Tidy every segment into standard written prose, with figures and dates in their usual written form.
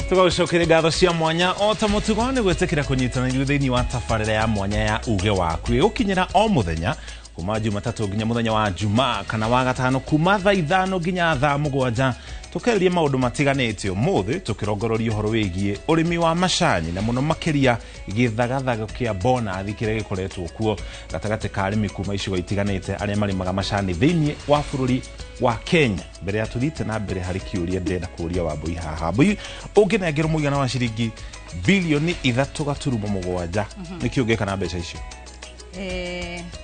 Tugacokeria ngatho cia mwanya o ta mutugo ni gwetekira kunyitana thĩinĩ wa tabarĩra ya mwanya ya uge waku gukinyira o muthenya kuma Jumatatu nginya muthenya wa Jumaa kana wa gatano kuma thaa 5 nginya thaa 7 tukereria maundu matiganite umuthi tukirongororia uhoro wigie urimi wa macani na muno makiria githagathago kia bonathi kire gikoretwo kuo gatagate ka arimi kuma icigo itiganite aria marimaga macani thĩinĩ wa bururi wa Kenya. Mbere ya tuthite na mbere hari kiuria ndenda kuria Wambui haha Wambui unginengero muigana wa ciringi bilioni 3.7 nikio ngeka mbeca icio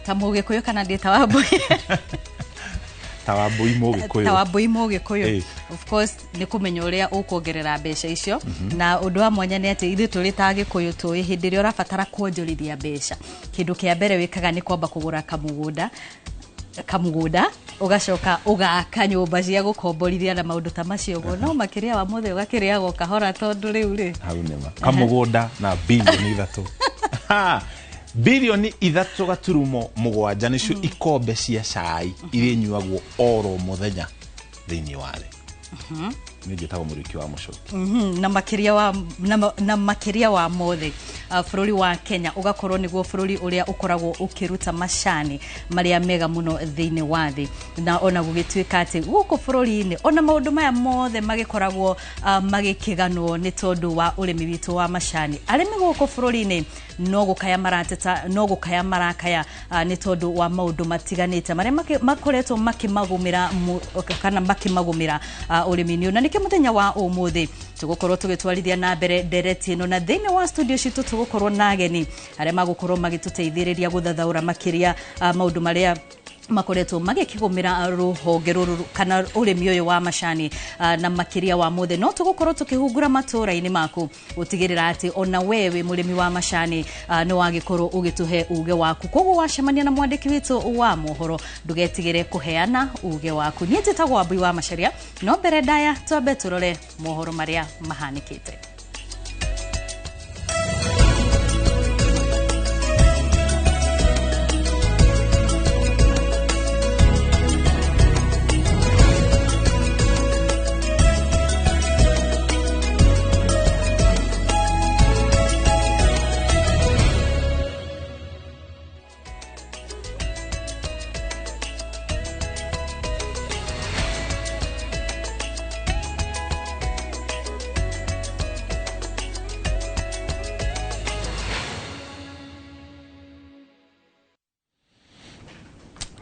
tamuge koyo kana ndeta Wambui Tawambui Mogikuyu of course ni kumenya uria ukongerera mbeca icio na undu wa mwanya ni ati ithu turi ta Gikuyu tui hindi ri urabatara kuonjorithia mbeca kindu kia mbere wikaga ni kwamba kugura kamugunda ugacoka ugaka nyumba cia gukomborithia na maundu ta macio no makiria wa mothe ugakiria go kahora tondu riu ri haunema kamugunda na bilioni 3 bilioni 3.7 nicio ikombe cia cai iria nyuagwo oro muthenya thĩinĩ wa thĩ ni njetago mũriki wa mucoki na makiria wa mothe bururi wa Kenya ugakorwo niguo bururi uria ukoragwo ukiruta macani maria mega muno thĩinĩ wa thĩ na ona gugituika ati guku bururi-ini ona maundu maya mothe magikoragwo magikiganwo ni tondu wa urimi witu wa macani arimi guku bururi-ini no gukaya marakaya ni tondu wa maundu matiganite maria makoretwo makimagumira kana makimagumira urimi-ini na niki muthenya wa umuthi tugukorwo tugitwarithia na mbere ndereti ino na thĩinĩ wa studio citu tugukorwo na ageni aria magukorwo magituteithĩrĩria guthathaura makiria maundu maria makoretwo magikigumira ruhonge ruru kana urimi uyu wa macani na makiria wa mothe no tugukorwo tukihungura matura-ini maku utigirira ati ona wewe murimi wa macani no wagikorwo ugituhe uge waku koguo wacemania na mwandiki witu wa mohoro ndugetigire kuheana uge waku ni njitagwo Wambui wa Macharia no mbere ndaya twambe turore mohoro maria mahanikite.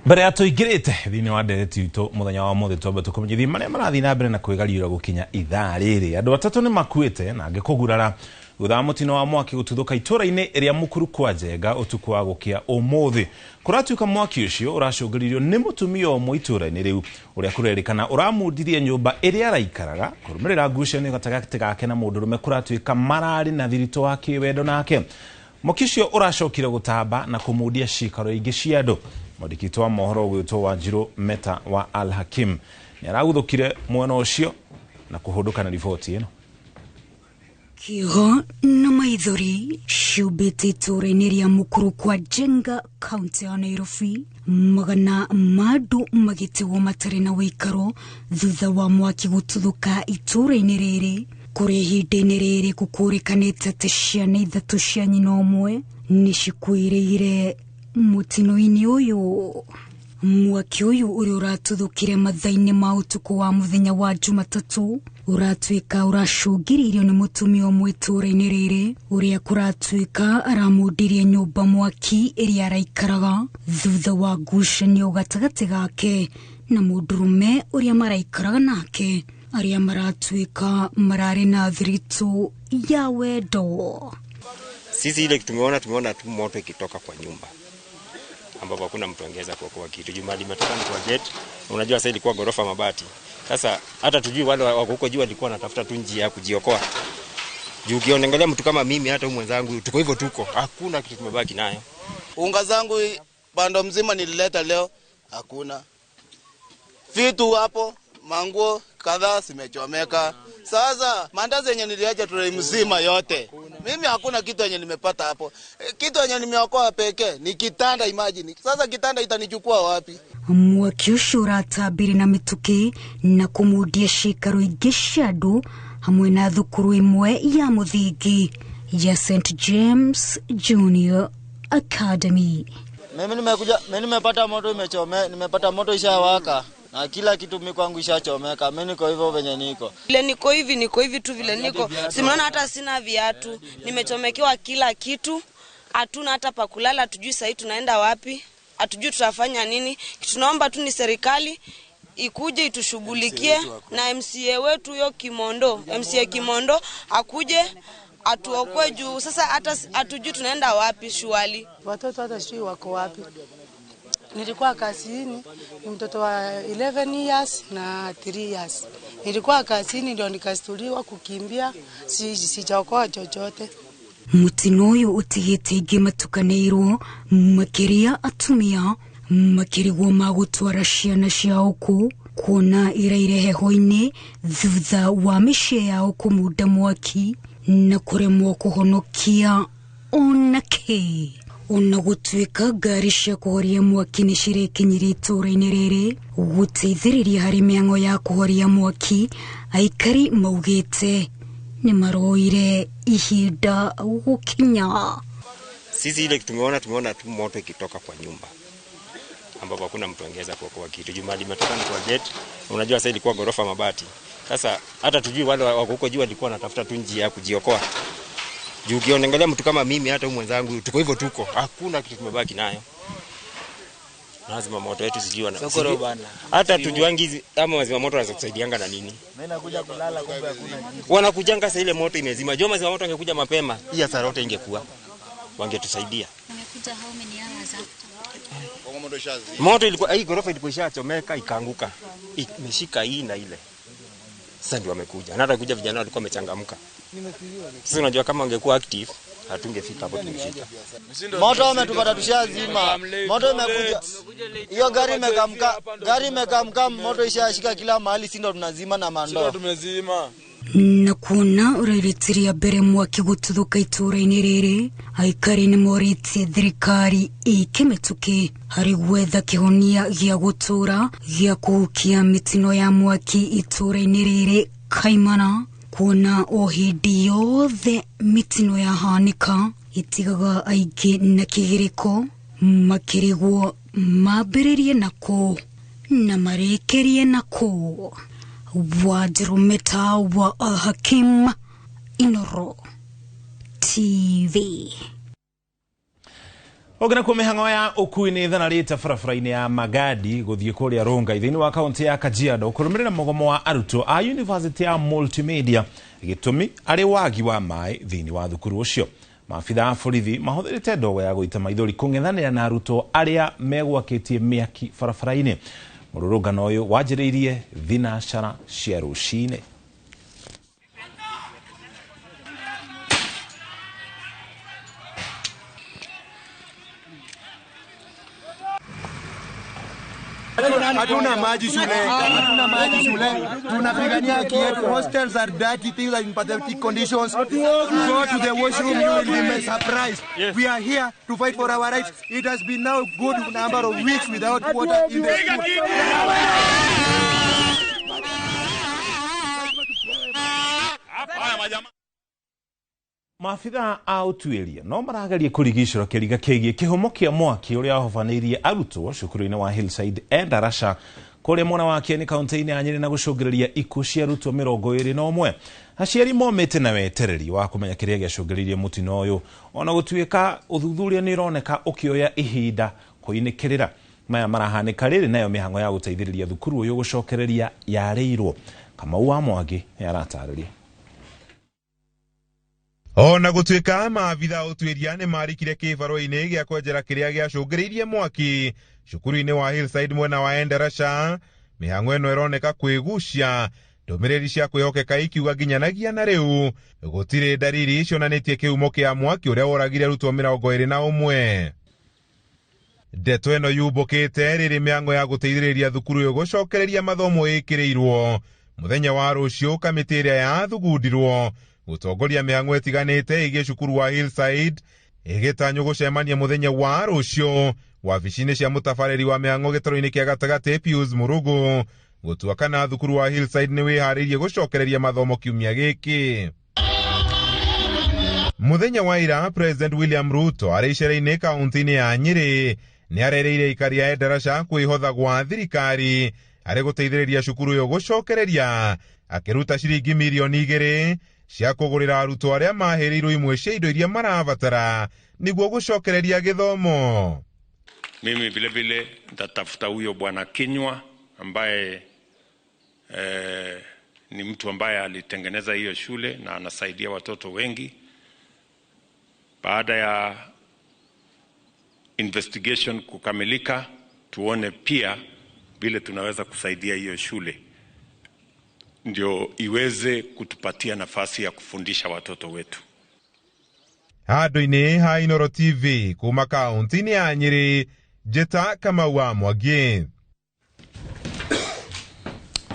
Mbere ya tuigirite thĩinĩ wa ndereti itu muthenya wa mothe twambe tukumenyithia maria marathi na mbere na kwigariura gukinya ithaa riri andu atatu ni makuite na ngikugurara thutha mutino wa mwaki gututhuka itura-ini iria mukuru kwa Njenga utuku wa gukia umuthi kuratuika mwaki ucio uracungiririo ni mutumia omwe itura-ini riu uria kurerikana uramundirie nyumba iria araikaraga kurumirira ngucanio gatagati gake na mundurume kuratuika marari na thirito wa kiwendo nake mwaki ucio uracokire gutamba na kumudia cikaro ingi cia andu mwandĩki wa mohoro gwitwo Wanjiru Meta wa Al Hakim ni araguthukire mwena ucio na kuhunduka na riboti ino. Kigo na maithori ciumbĩte itũra-inĩ ria mukuru kwa Njenga kaunti ya Nairobi magana mandu magĩtegwo matarĩ na wĩikaro thutha wa mwaki gũtuthũka itũra-inĩ rĩrĩ kũrĩ ihinda-inĩ rĩrĩ gũkũrĩkanĩte atĩ ciana ithatu cia nyina ũmwe nĩcikuĩrĩire mutino-ini uyu mwaki uyu uri uratuthukire mathaa-ini ma utuku wa muthenya wa Jumatatu uratuika uracungiririo ni mutumia umwe itura-ini riri uria kuratuika aramundirie nyumba mwaki iria araikaraga thutha wa ngucanio gatagati gake na mundurume uria maraikaraga nake aria maratuika marari na thirito ya wendo. Sisi ile tumeona tu moto ikitoka kwa nyumba ambapo hakuna mtu angeweza kuokoa kitu. Jumali imetoka kwa gate. Unajua sasa ilikuwa gorofa mabati. Sasa hata tujui wale wako huko juu walikuwa wanatafuta tu njia ya kujiokoa. Juu ukiangalia mtu kama mimi hata mwenzangu tuko hivyo hakuna kitu tumebaki nayo. Unga zangu bando mzima nilileta leo hakuna. Vitu hapo manguo kadhaa zimechomeka. Sasa mandazi yenye niliacha tule mzima yote. Mimi hakuna kitu yenye nimepata hapo. Kitu yenye nimeokoa pekee ni kitanda, imagine. Sasa kitanda itanichukua wapi? mwaki ucio uratambire na mituki na kumudia cikaro ingĩ cia andũ hamwe na thukuru imwe ya muthingi ya St James Junior Academy. Mimi nimepata moto nimepata moto ishawaka na kila kitu mimi kwangu ishachomeka. Mimi niko hivyo venye niko. Vile niko hivi tu vile niko. Simuona hata sina viatu. Nimechomekewa kila kitu. Hatuna hata pa kulala, hatujui sasa tunaenda wapi. Hatujui tutafanya nini. Tunaomba tu ni serikali ikuje itushughulikie na MCA wetu yo Kimondo. MCA Kimondo akuje atuokoe juu sasa hata hatujui tunaenda wapi shwali. Watoto hata sijui wako wapi. Nilikuwa kazini, ni mtoto wa 11 years na 3 years. Nilikuwa kazini ndio nikastuliwa kukimbia, sijaokoa chochote. Mutino uyu utigite ingi matukanirwo makiria atumia makirigwo magutwara ciana ciao ku kuona iraire heho-ini thutha wa mĩciĩ yao kumuda mwaki na kuremwo kuhonokia onake. Ona gũtuĩka ngari cia kũhoria mwaki nĩ cirekinyire itũũra-inĩ rĩrĩ gũteithĩrĩria harĩ mĩhang'o ya kũhoria mwaki, aikari maugĩte ni maroire ihinda gukinya. Sisi ile tumeona tu moto ikitoka kwa nyumba ambapo hakuna mtu angeweza kuokoa kitu. Jumali imetokana kwa gate. Unajua sasa ilikuwa gorofa mabati. Sasa hata tujui wale wako huko juu walikuwa wanatafuta tu njia ya kujiokoa. Juu ukiangalia mtu kama mimi hata mwenzangu tuko hivyo tuko. Hakuna kitu tumebaki nayo. Lazima moto wetu sijui na. Sokoro bana. Hata tujuangi ama wazima moto wanaweza kusaidianga na nini. Mimi nakuja kulala kumbe hakuna kitu. Wanakujanga sasa ile moto imezima. Joma wazima moto angekuja mapema, hii hasara yote ingekuwa. Wangetusaidia. Wamekuja how many hours after? Moto ilikuwa hii gorofa ilikuwa ishachomeka ikaanguka. Imeshika hii na ile. Sasa ndio wamekuja. Na hata kuja vijana walikuwa wamechangamka. Sasa unajua kama ungekuwa active hatungefika hapo tulifika. Moto umetupata tushazima. Moto imekuja. Hiyo gari imekamka moto ishashika kila mahali, si ndo tunazima na mandoo. Sio tumezima. Na kuona urairitĩria mbere mwaki gũtuthuka itũũra-inĩ rĩrĩ, aikari nĩ morĩtie thirikari ĩke mĩtũkĩ harĩ gwetha kĩhonia gĩa gũtũũra gĩa kũhukia mĩtino ya mwaki itũũra-inĩ rĩrĩ kaimana, kuona o hĩndĩ yothe mĩtino yahanĩka itigaga aingĩ na kĩgirĩko makĩrigwo mambĩrĩrie nako na marĩkĩrie nako. Wadrumeta wa Hakim Inoro TV. Ogana kwa mĩhang'o ya ũkuui ithana rĩta barabara-inĩ ya Magadi gũthiĩ kũrĩa Rongai thĩinĩ wa kaunti ya Kajiado kũrũmĩrĩra mũgomo wa arutwo a University ya Multimedia gĩtũmi arĩ wagi wa maĩ thĩinĩ wa thukuru ũcio. Maabitha a borithi mahũthĩrĩte ndogo ya gũita maithori kũng'ethanĩra na arutwo arĩa megwakĩtie mĩaki barabara-inĩ. Mũrũrũngano ũyũ wanjĩrĩirie thinacara cia rũcinĩ. Hatuna maji shule. Tunapigania haki yetu. Hostels are dirty, things are in pathetic conditions. Go to the washroom, you will be surprised. Yes. We are here to fight for our rights. It has been now a good number of weeks without water in the school. Maabitha a ũtuĩria no marageria kũrigicĩra kĩriga kĩgiĩ kĩhumo kĩa mwaki ũrĩa wahobanĩirie arutwo cukuru-inĩ wa Hillside Endarasha kũrĩa mwena wa Kieni kaunti-inĩ ya Nyeri na gũcũngĩrĩria ikuũ cia arutwo 21. Aciari momĩte na wetereri wa kũmenya kĩrĩa gĩacũngĩrĩirie mũtino ũyũ, ona gũtuĩka ũthuthuria nĩ ũroneka ũkĩoya ihinda kũinĩkĩrĩra. Maya marahanĩka rĩrĩ nayo mĩhang'o ya gũteithĩrĩria thukuru ũyũ gũcokereria yarĩirwo. Kamau wa Mwangi nĩ aratarĩria. Ona gũtuĩka maabitha ũtuĩria nĩ marikire kĩbarũa-inĩ gĩa kwenjera kĩrĩa gĩacũngĩrĩirie mwaki cukuru-inĩ wa Hillside mwena wa Endarasha, mĩhang'o ĩno ĩroneka kwĩgucia, ndũmĩrĩri cia kwĩhokeka ikiuga nginyanagia na rĩu gũtirĩ ndariri cionanĩtie kĩhumo kĩa mwaki ũrĩa woragire arutwo 21. Ndeto ĩno yumbũkĩte rĩrĩ mĩhang'o ya gũteithĩrĩria thukuru ũyũ gũcokereria mathomo ĩkĩrĩirwo. Mũthenya wa rũciũ kamĩtĩ ĩrĩa yathugundirwo gũtongoria mĩhang'o ĩtiganĩte ĩgiĩ cukuru wa Hillside ĩgĩtanywo gũcemania mũthenya wa rũciũ wabici-inĩ cia mũtabarĩri wa mĩhang'o gĩtaro-inĩ kĩa gatagatĩ Pius Mũrũgũ gũtua kana thukuru wa Hillside nĩ wĩharĩirie gũcokereria mathomo kiumia gĩkĩ. Mũthenya wa ira, President William Ruto arĩ icera-inĩ kaunti-inĩ ya Nyĩrĩ nĩ arereire aikari a Endarasha kwĩhotha gwa thirikari arĩ gũteithĩrĩria cukuru ĩyo gũcokereria, akĩruta ciringi milioni 2 cia kũgũrĩra arutwo arĩa mahĩrĩirwo imwe cia indo iria marabatara nĩguo gũcokereria gĩthomo. Mimi vile vile nitatafuta huyo bwana Kinyua ambaye ni mtu ambaye alitengeneza hiyo shule na anasaidia watoto wengi. Baada ya investigation kukamilika, tuone pia vile tunaweza kusaidia hiyo shule ndio iweze kutupatia nafasi ya kufundisha watoto wetu. Handũ-inĩ ha Inooro TV kuma kaunti-inĩ ya Nyĩrĩ, Njeta Kamau wa Mwangi.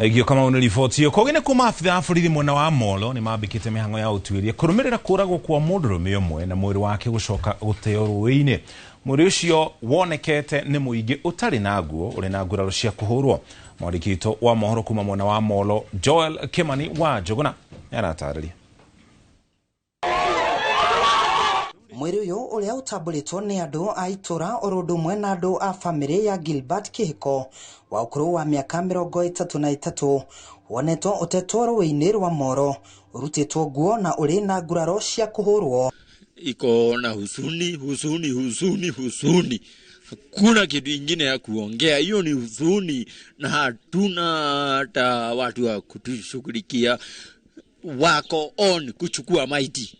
Egio kama una riboti yo kogene kuma afitha borithi mwena wa Molo ni mambikite mĩhang'o ya ũtuĩria kũrũmĩrĩra kũragwo kwa mũndũrũme ũmwe na mwĩrĩ wake gũcoka gũteo rũĩ-inĩ. Mwĩrĩ ũcio wonekete nĩ mũingĩ ũtarĩ na nguo ũrĩ na nguraro cia kũhũrwo. Mwandĩki witũ wa mohoro kuma mwena wa Molo Joel Kimani wa Njũgũna nĩaratarĩria. Mwĩrĩ ũyũ ũrĩa ũtambũrĩtwo nĩ andũ a itũra oro ũndũ ũmwe na andũ a bamĩrĩ ya Gilbert Kĩhĩko wa ũkũrũ wa mĩaka 33 wonetwo ũtetwo rũĩ-inĩ rwa Moro, ũrutĩtwo nguo na ũrĩ na nguraro cia kũhũrwo. Iko na huzuni. Hakuna kitu ingine ya kuongea, hiyo ni huzuni na hatuna hata watu wa kutushughulikia. Wako on kuchukua maiti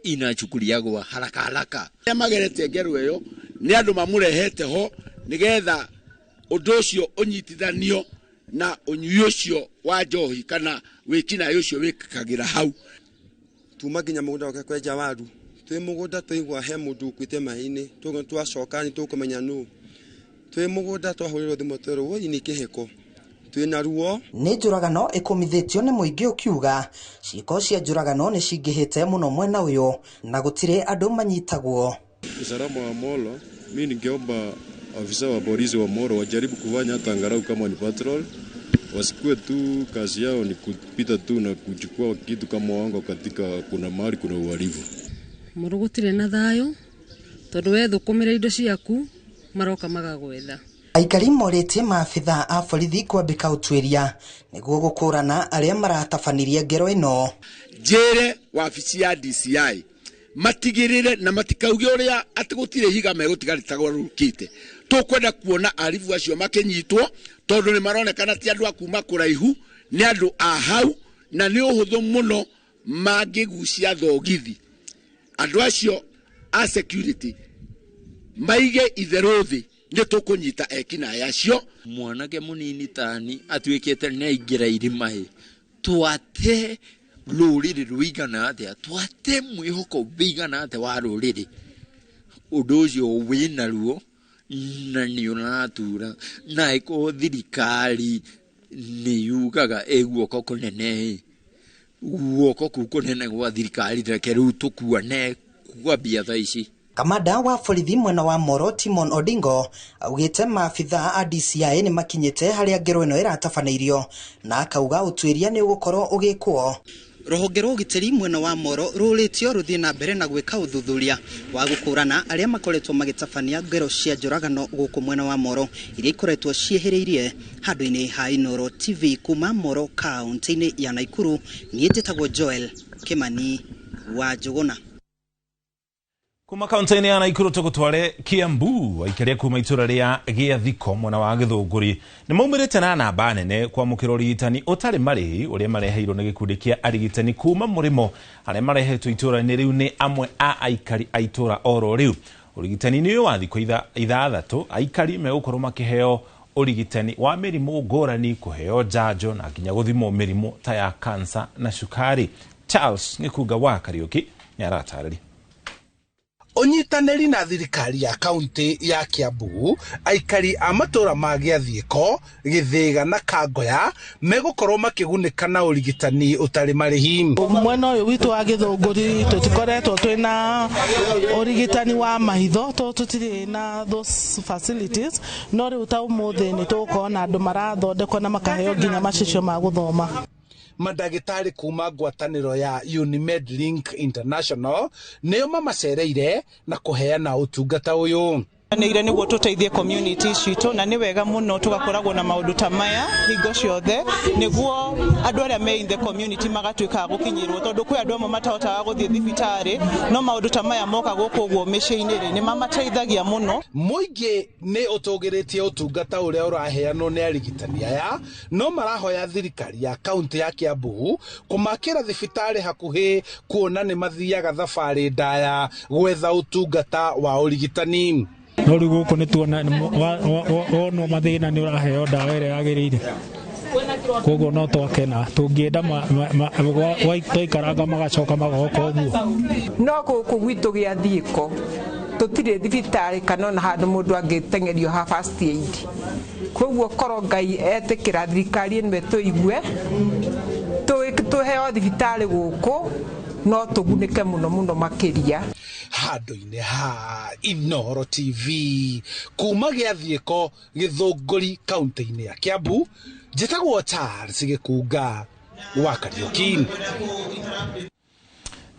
inachukuliagwa haraka. Magerete ngeru eyo ni andu mamurehete ho nigetha undu ucio unyitithanio na unyui ucio wa njohi kana wikina ucio wikagira hau. Tuma ginya mugunda wake kwenja waru twi mugunda tuigwa he mundu ukwite maini twacoka ni tukumenya nu twi mugunda twahurirwo thimu twero wo ni Kĩhĩko twina ruo. Nĩ njũragano ĩkũmithĩtio nĩ mũingĩ ũkiuga ciĩko cia njũragano nĩ cingĩhĩte mũno mwena ũyũ na gũtirĩ andũ manyitagwo. Usalama wa Molo, mimi ningeomba afisa wa polisi wa Molo wajaribu kufanya hata angalau kama ni patrol, wasikuwe tu kazi yao ni kupita tu na kuchukua kitu kama wango katika kuna mahali kuna uhalifu. Moro gũtirĩ na thayũ tondũ we thũkũmĩra indo ciaku maroka magagwetha. Aikari morĩtie maabitha a borithi kwambĩka ũtuĩria nĩguo gũkũrana arĩa maratabanirie ngero ĩno. Njĩre wabici ya DCI matigirire na matikauge ũrĩa atĩ gũtirĩ higa megũtigarĩtagwo rũkĩte. Tũkwenda kuona arifu acio makĩnyitwo tondũ nĩ maronekana ti andũ a kuma kũraihu, nĩ andũ a hau na nĩ ũhũthũ mũno mangĩgucia thogithi. Andũ acio a security maige itherũ thĩ nĩ tũkũnyita ekina yacio. Mwanake mũnini tani atuĩkĩte nĩ aingĩra irima twate rũrĩrĩ rũigana atĩa, twate mwĩhoko wĩigana atĩa wa rũrĩrĩ. Ũndũ ũcio wĩna ruo na nĩ ũratura na ĩko thirikari nĩ yugaga guoko kũnene, guoko kũu kũnene gwa thirikari reke rĩu tũkuane kwambia thaa ici. Kamanda wa borithi mwena wa Moro Timon Odingo augĩte maabitha a DCI nĩ makinyĩte harĩa ngero ĩno ĩratabanĩirio na akauga ũtuĩria nĩ ũgũkorwo ũgĩkwo. Rũhonge rwa ũgitĩri mwena wa Moro rũrĩtio rũthiĩ na mbere na gwĩka ũthuthuria wa gũkũrana arĩa makoretwo magĩtabania ngero cia njũragano gũkũ mwena wa Moro iria ikoretwo ciĩhĩrĩirie. Handũ-inĩ ha Inooro TV kuma Moro kaunti-inĩ ya Naikuru, niĩ njĩtagwo Joel Kimani wa Njũgũna. Kuma kaunti-inĩ ya Naikuru tũgũtware Kiambu, aikari kuma itũra rĩa Gĩathiko mwena wa Gĩthũngũri nĩ maumĩrĩte na namba nene kwamũkĩra ũrigitani ũtarĩ marĩhi ũrĩa mareheirwo nĩ gĩkundi kĩa arigitani kuma mũrĩmo arĩa marehetwo itũra-inĩ rĩu nĩ amwe a aikari a itũra oro rĩu. Ũrigitani nĩ wa thikũ 6 aikari megũkorwo makĩheo ũrigitani wa mĩrimũ ngũrani, kũheo njanjo na nginya gũthimwo mĩrimũ ta ya kansa na cukari. Charles Ngĩkunga wa Kariũki nĩ aratarĩria. Unyitanĩri na thirikari ya kaunti ya Kiambu, aikari a matura ma Gĩathiĩko, Gĩthĩga na Kangoya megũkorwo makĩgunĩka na ũrigitani ũtarĩ marĩhi. Mwena ũyũ witũ wa Gĩthũngũri tũtikoretwo twĩna ũrigitani wa mahitho, tũtirĩ na those facilities, no rĩu ta ũmũthĩ nĩ tũgũkorwo na andũ marathondekwo na makaheo nginya macicio ma gũthoma. Mandagĩtarĩ kuma ngwatanĩro ya Unimed Link International nĩo mamacereire na kũheana ũtungata ũyũ. Nĩire nĩguo tũteithie community citũ, na nĩ wega mũno tũgakoragwo na maũndũ ta maya hingo ciothe nĩguo andũ arĩa me in the community magatuĩka gũkinyĩrwo, tondũ kwĩ andũ amwe matahotaga gũthiĩ thibitarĩ, no maũndũ ta maya moka gũkũ ũguo mĩciĩ-inĩ nĩ mamateithagia mũno. Mũingĩ nĩ ũtũgĩrĩtie ũtungata ũrĩa ũraheanwo nĩ arigitani aya, no marahoya thirikari ya kaunti ya Kiambu kũmakĩra thibitarĩ hakuhĩ, kuona nĩ mathiaga thabarĩ ndaya gwetha ũtungata wa ũrigitani. No rĩu gũkũ nĩ tuona wonwo mathĩna nĩ ũraheo ndawa ĩrĩa yagĩrĩire, koguo no twakena, tũngĩenda twaikaranga magacoka magoka ũguo. No gũkũ gwitũ Gĩathiĩko tũtirĩ thibitarĩ kana ona handũ mũndũ angĩtengerio ha first aid, koguo korwo Ngai etĩkĩra thirikari ĩno tũigue tũheo thibitarĩ gũkũ no tũgunĩke mũno makĩria. Handũ-inĩ ha Inooro TV kuma Gĩathiĩko, Gĩthũngũri, kaunti-inĩ ya Kiambu, njĩtagwo Charles Gĩkunga wa Kariũki.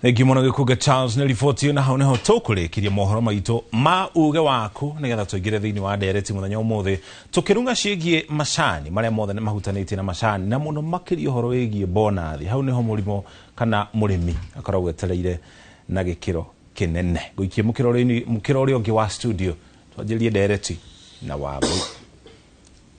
Thengi mũno Gĩkunga Charles nĩ riboti ĩyo, na hau nĩho tũkũrĩkĩria mohoro maitũ ma uge waku nĩgetha tũingĩre thĩinĩ wa ndereti mũthenya ũmũthĩ tũkĩrunga ciĩgiĩ macani marĩa mothe nĩ mahutanĩtie na macani, na mũno makĩria ũhoro wĩgiĩ bonathi. Hau nĩho mũrimũ kana mũrĩmi akoragwo etereire na gĩkĩro kĩnene. Gũikia mũkĩro ũrĩa ũngĩ wa studio twanjĩrie ndereti na Wambui.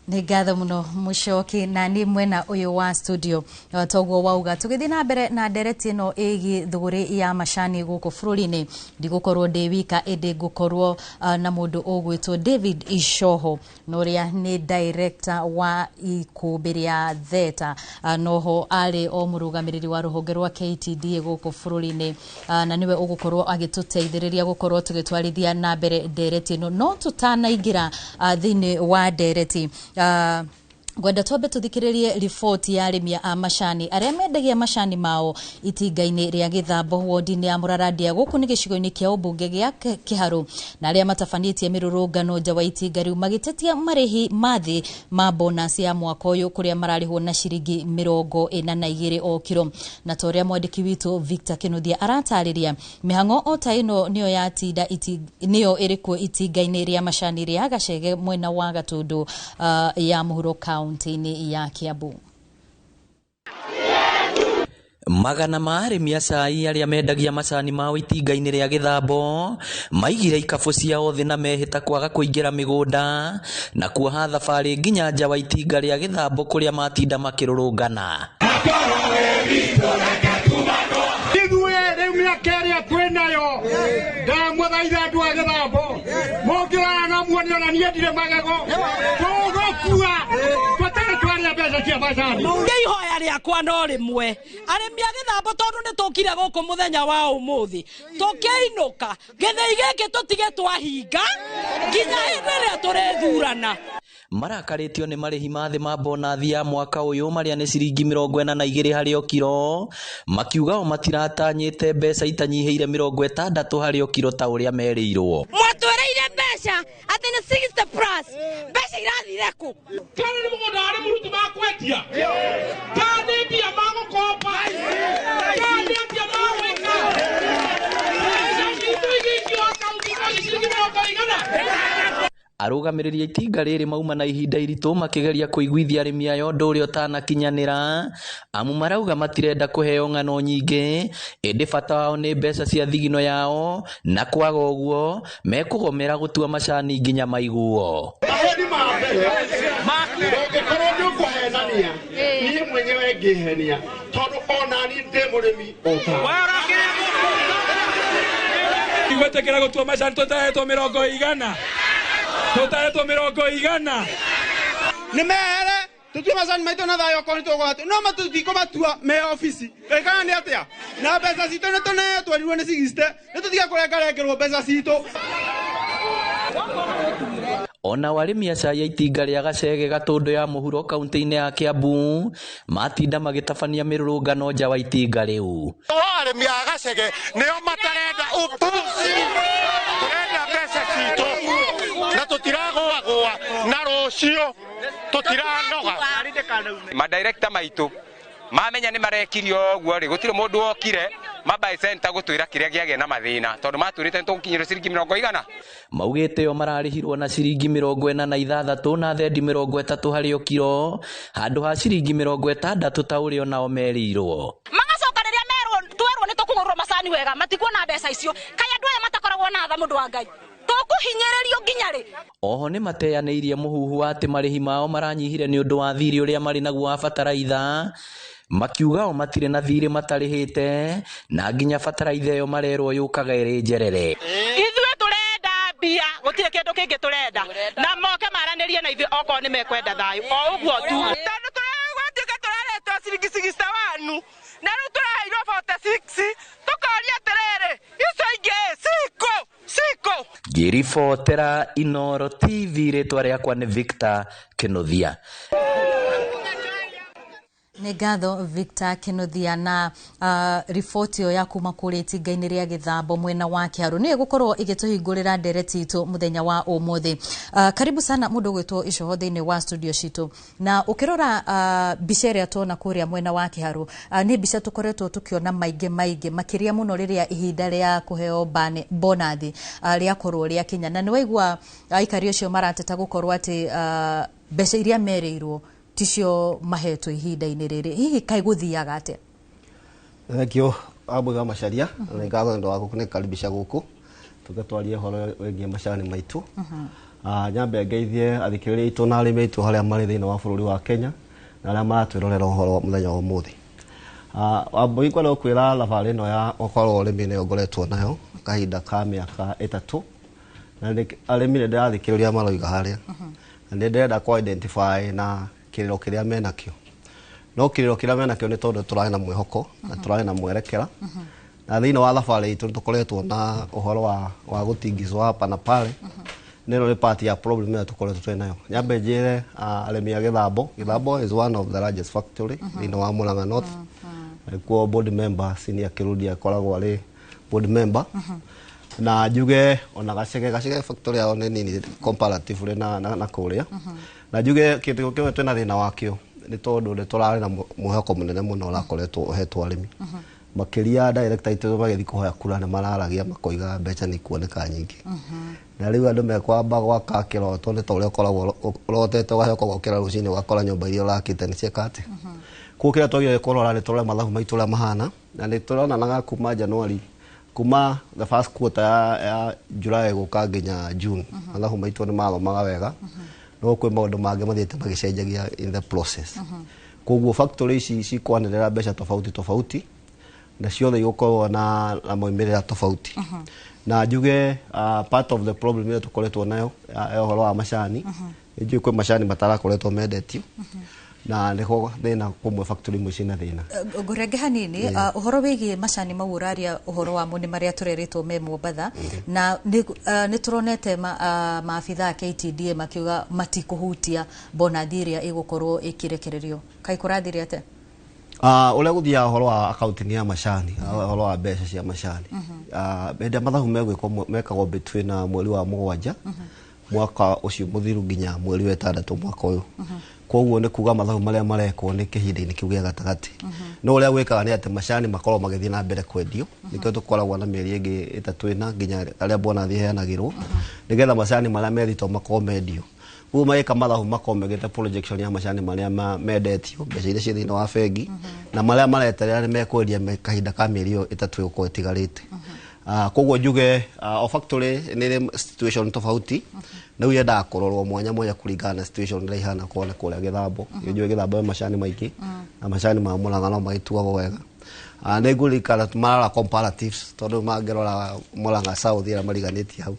Nĩ ngatho mũno Mũcoki, na nĩ mwena ũyũ wa studio toguo wauga. Tũgĩthiĩ na mbere na ndereti ĩno ĩgiĩ thũgũrĩ ya macani gũkũ bũrũri-inĩ, ndigũkorwo ndĩ wika, ĩndĩ ngũkorwo na mũndũ ũgwĩtwo David Ishoho, na ũrĩa nĩ director wa ikũmbĩ rĩa Theta, noho arĩ o mũrũgamĩrĩri wa rũhonge rwa KTDA gũkũ bũrũri-inĩ, na nĩwe ũgũkorwo agĩtũteithĩrĩria gũkorwo tũgĩtwarithia na mbere ndereti ĩno. No tũtanaingĩra thĩinĩ wa ndereti, gwenda twambe tuthikiririe riboti ya arĩmi a macani arĩa mendagia macani mao itinga-inĩ rĩa Gĩthambo wodi-inĩ ya Mũrarandia gũkũ nĩ gĩcigo-inĩ kĩa ũmbunge gĩa Kĩharũ, na arĩa matabanĩtie mĩrũrũngano nja wa itinga rĩu magĩtetia marĩhi mathĩ ma bonus ya mwaka ũyũ, kũrĩa mararĩhwo na ciringi 42 o kiro. Na ta ũrĩa mwandĩki witũ Victor Kinuthia aratarĩria, mĩhang'o o ta ĩno nĩyo yatinda nĩyo ĩrĩkuo itinga-inĩ rĩa macani rĩa Gacege mwena wa Gatũndũ ya mũhuro kaunti-inĩ ya Kiambu. Magana ma arĩmi a cai arĩa mendagia macani mao itinga-inĩ rĩa Gĩthambo maigire ikabu ciao thĩ na mehĩta kwaga kũingĩra mĩgũnda na kuoha thabarĩ nginya nja wa itinga rĩa Gĩthambo kũrĩa matinda makĩrũrũngana. Ithuĩ rĩu mĩaka ĩrĩa twĩnayo ndamũthaitha andũ a Gĩthambo mũngĩrora na muone ona niĩ ndirĩ magego tũgũkua tũtarĩ twarĩa mbeca cia macani. Ihoya rĩakwa no rĩmwe, arĩmi a Gĩthambo tondũ nĩ tũkire gũkũ mũthenya wa ũmũthĩ tũkĩinũka gĩthĩi gĩkĩ tũtige twahinga nginya hĩndĩ ĩrĩa tũrĩthurana. Marakarĩtio nĩ marĩhi mathĩ ma bonathi ya mwaka ũyũ marĩa nĩ ciringi 42 harĩ o kiro, makiuga o matiratanyĩte mbeca itanyihĩire 60 harĩ o kiro ta ũrĩa merĩirwo. Mwatwereire mbeca atĩ nĩ 60 plus, mbeca irathire kũ? Kana nĩ mũgũnda harĩ mũruti ma kwendia, kana nĩ mbia ma gũkomba, kana nĩ mbia ma gwĩka arũgamĩrĩri itinga rĩrĩ mauma na ihinda iritũ makĩgeria kũiguithia arĩmi ayo ũndũ ũrĩa ũtanakinyanĩra, amu marauga matirenda kũheo ng'ano nyingĩ, ĩndĩ bata wao nĩ mbeca cia thigino yao, na kwaga ũguo mekũgomera gũtua macani nginya maiguo. Maheni ma mbere ũngĩkorwo nĩ ũkũhenania niĩ mwenyewe ngĩhenia tondũ ona niĩ ndĩ mũrĩmi igwetekera gũtua macani tũtahetwo 100 tũtahetwo 100 nĩ mehere tutue macani maitå na thayo okorwo nä tå gwate no matutiko matua me ofisi kana nä atä a na mbeca citå nä tå neo twerirwo nä cigiste nä tå tiga kå rengarengerwo mbeca citå. Ona warimi a cai ya itinga rĩa Gacege Gatũndũ ya mũhuro kaunti-inĩ ya Kiambu matinda magĩtabania mĩrũrũngano nja wa itinga rĩu. Arĩmi a Gacege nĩo matarenda upuzi, turenda mbeca citũ na tũtiragũagũa na rũciũ tũtiranoga. Madirekta maitũ mamenya nĩ marekirio ũguo rĩ gũtirĩ mũndũ wokire mabai center gũtwĩra kĩrĩa gĩagĩa na mathĩna tondũ matwĩrĩte tũkinyĩra ciringi 100. Maugĩte o mararĩhirwo na ciringi 46 na thendi 30 harĩ o kiro handũ ha ciringi 60 ta ũrĩa nao merirwo. Magacoka rĩrĩa twerwo nĩ tũkũgũrĩrwo macani wega matikuona mbeca icio kaĩ andũ aya matakoragwo na tha mũndũ wa Ngai tũkũhinyĩrĩrio nginya rĩ. Oho nĩ mateyanĩirie mũhuhu wa atĩ marĩhi mao maranyihire nĩ ũndũ wa thirĩ ũrĩa marĩ naguo wa bataraitha, makiuga o matirĩ na thirĩ matarĩhĩte na nginya bataraitha ĩyo marerwo yũkaga ĩrĩ njerere. Ithuĩ tũrenda mbia gũtirĩ kĩndũ kĩngĩ tũrenda na moke maranĩrie na ithuĩ okorwo nĩ mekwenda thayũ o ũguo tu. Tondũ tũragwatuĩka tũraretwo ciringi 61 na rĩu tũraheirwo 46 tũkoria atĩrĩrĩ icio ingĩ ciko. Ngĩribotera Inooro TV rĩtwa rĩakwa nĩ Victor Kĩnuthia. Nĩ ngatho Victor Kĩnuthia na riboti ĩyo ya kuma kũrĩa itinga-inĩ rĩa Gĩthambo mwena wa Kĩharũ nĩ ĩgũkorwo ĩgĩtũhingũrĩra ndereti itũ mũthenya wa ũmũthĩ. Karibu sana mũndũ gwĩtwo Icoho thĩinĩ wa studio citũ na ũkĩrora mbica ĩrĩa tuona kũrĩa mwena wa Kĩharũ nĩ mbica tũkoretwo tũkĩona maingĩ makĩria mũno rĩrĩa ihinda rĩa kũheo bonathi rĩakorwo rĩa Kenya na nĩ waigua aikari acio marateta gũkorwo atĩ mbeca iria merĩirwo ticio mahetwo ihinda-inĩ rĩrĩ hihi kaĩ gũthiaga atĩa? Thengio Abũga Macharia na ngatho ndo wako kũnikaribisha gũkũ tũgatwarie horo wĩgiĩ macani maitũ. Nyambe ngeithie athikĩrĩria aitũ na arĩmi aitũ harĩa marĩ thĩinĩ wa bũrũri wa Kenya na arĩa maratwĩrorera ũhoro mũthenya wa ũmũthĩ. Wambũi kwenda gũkwĩra thabarĩ ĩno ya ũkorwo ũrĩmi nĩyo ngoretwo nayo kahinda ka mĩaka 3 na arĩmi nĩ ndĩrathikĩrĩria maroiga harĩa na nĩ ndĩrenda kũ identify na kĩrĩro kĩrĩa menakĩo. No kĩrĩro kĩrĩa menakĩo nĩ tondũ tũrarĩ na mwĩhoko na tũrarĩ na mwerekera na thĩinĩ wa thabarĩ itũ nĩ tũkoretwo na ũhoro wa gũtingizwo hapa na pale. Nĩno nĩ part ya problem ĩrĩa tũkoretwo twĩ nayo. Nyambe njĩre arĩmi a Gĩthambo. Gĩthambo is one of the largest factory thĩinĩ wa Murang'a North. Kuo board member Senior Kĩrundi akoragwo arĩ board member. Na njuge ona Gacege factory yao nĩ nini comparatively na kũrĩa. Na njuge kĩndũ kĩmwe twĩna thĩna wakĩo nĩ tondũ nĩ tũrarĩ na mwĩhoko mũnene mũno ũrakoretwo ũhetwo arĩmi. Makĩria director itũ magĩthiĩ kũhoya kura nĩ mararagia makoiga mbeca nĩ kuoneka nyingĩ. Na rĩu andũ mekwamba gwaka kĩroto nĩ ta ũrĩa ũkoragwo ũrotete ũgacoka ũgokĩra rũcinĩ ũgakora nyũmba iria ũrakĩte nĩ ciakate. Koguo kĩrĩa twagĩrĩire kũrora nĩ tũrore mathabu maitũ ũrĩa mahana na nĩ tũronanaga kuma January kuma the first quarter ya July gũka nginya June mathabu maitũ nĩ mathomaga wega. No kwĩ maũndũ mangĩ mathiĩte magĩcenjagia in the process. Koguo factory ici cikwanĩrĩra mbeca tofauti na ciothe igũkorwo na moimĩrĩra tofauti. Na njuge part of the problem ĩrĩa tũkoretwo nayo ũhoro wa macani njuge kwĩ macani matarakoretwo mendetio na nĩho thĩna kũmwe factory imwe ciĩna thĩna. Ngũrenge hanini ũhoro wĩgiĩ macani mau ũraria ũhoro wamo nĩ marĩa tũrerĩtwo me Mombatha na nĩ tũronete maabitha a KTDA makiuga matikũhutia bonathi ĩrĩa ĩgũkorwo ĩkĩrekererio. Kaĩ kũrathire atĩa? Ũrĩa gũthiaga ũhoro wa akaunti ya macani ũhoro wa mbeca cia macani hĩndĩ mathabu mekagwo between mweri wa 7 mwaka ũcio mũthiru nginya mweri wa 6 mwaka ũyũ. Koguo nĩ kuga mathabu marĩa marekwo nĩ kĩhinda-inĩ kĩu gĩa gatagatĩ. No ũrĩa gwĩkaga nĩ atĩ macani makorwo magĩthiĩ na mbere kwendio nĩkĩo tũkoragwo na mĩeri ĩngĩ 3 nginya arĩa bonathi heanagĩrwo nĩgetha macani marĩa merĩtwo makorwo mendio. Ũguo magĩka mathabu makorwo megĩte projection ya macani marĩa mendetio mbeca iria ciĩ thĩinĩ wa bengi na marĩa mareterera nĩ mekwendia kahinda ka mĩeri ĩyo 3 ĩgũkorwo ĩtigarĩte. Koguo njuge o factory nĩ situation tofauti na uye yendaga kũrorwo mwanya kũringana na situation ĩrĩa ihana kũona kũrĩa Gĩthambo. Njuge Gĩthambo macani maingĩ na macani ma Murang'a no magĩtuagwo wega. Nĩ ngũririkana marara comparatives tondũ mangĩrora Murang'a South ĩrĩa mariganĩtie hau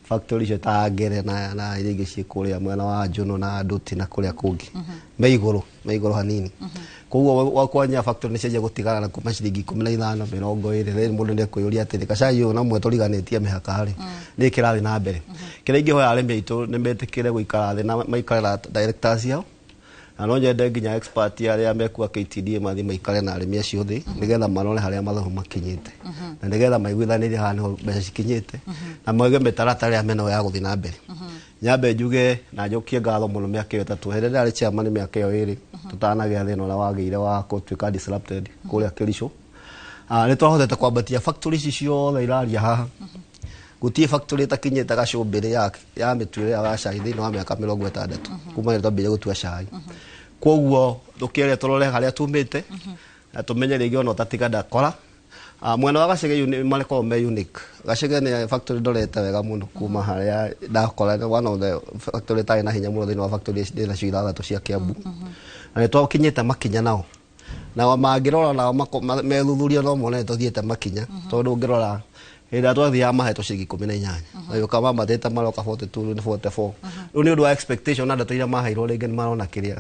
factory icio ta Ngere na iringi ci kuria mwena wa Njuno na Nduti na kuria kungi meiguru hanini koguo wakwanya factory nicenjia gutigana na kuma ciringi 15 20 rĩu mundu nĩ kũyũria atĩ kacai ũyũ na mwe tũriganĩtie mĩhaka rĩ nĩ kĩrathi na mbere kĩrĩa ingĩhoya arĩmi aitũ nĩ metĩkĩre gũikara thĩ na maikare na directors yao na no nyende nginya expert arĩa mekuwa KTDA mathi maikare na arĩmi acio thĩ nĩgetha marore harĩa mathomo makinyĩte na nĩgetha maiguithanĩrie haha mbeca cikinyĩte na moige mĩtaratara ya meno ya gũthiĩ na mbere nyambe njuge na njokie ngatho mũno mĩaka ĩyo ĩtatũ hĩndĩ ĩrĩa arĩ chairman mĩaka ĩyo ĩrĩ tũtanagĩa thĩna ũrĩa wagĩire wa gũtuĩka disrupted kũrĩa Kericho nĩ twahotete kwambatia factories ciothe iraria haha gutie factory ĩtakinyĩte gacumbĩrĩ ya mĩtuĩre ya cai thĩinĩ wa mĩaka 60 kuma rĩrĩa twambĩrĩirie gũtua cai koguo tũkĩaria tũrore harĩa tumĩte na tũmenye rĩngĩ ona ũtatiga ndakora mwena wa Gacege marĩkoragwo me unique Gacege nĩ factory ndorete wega mũno kuma harĩa ndakora one of the factory tarĩ na hinya mũno thĩinĩ wa factory nacio ithathatũ cia Kiambu na nĩ twakinyĩte makinya nao na mangĩrora nao methuthuria no mone tũthiĩte makinya tondũ ũngĩrora hĩndĩ twathiaga mahetwo ciringi 18 na yoka mamatete maroka 42 44 rĩu nĩ ũndũ wa expectation na ndeto iria maheirwo rĩngĩ nĩ marona kĩrĩa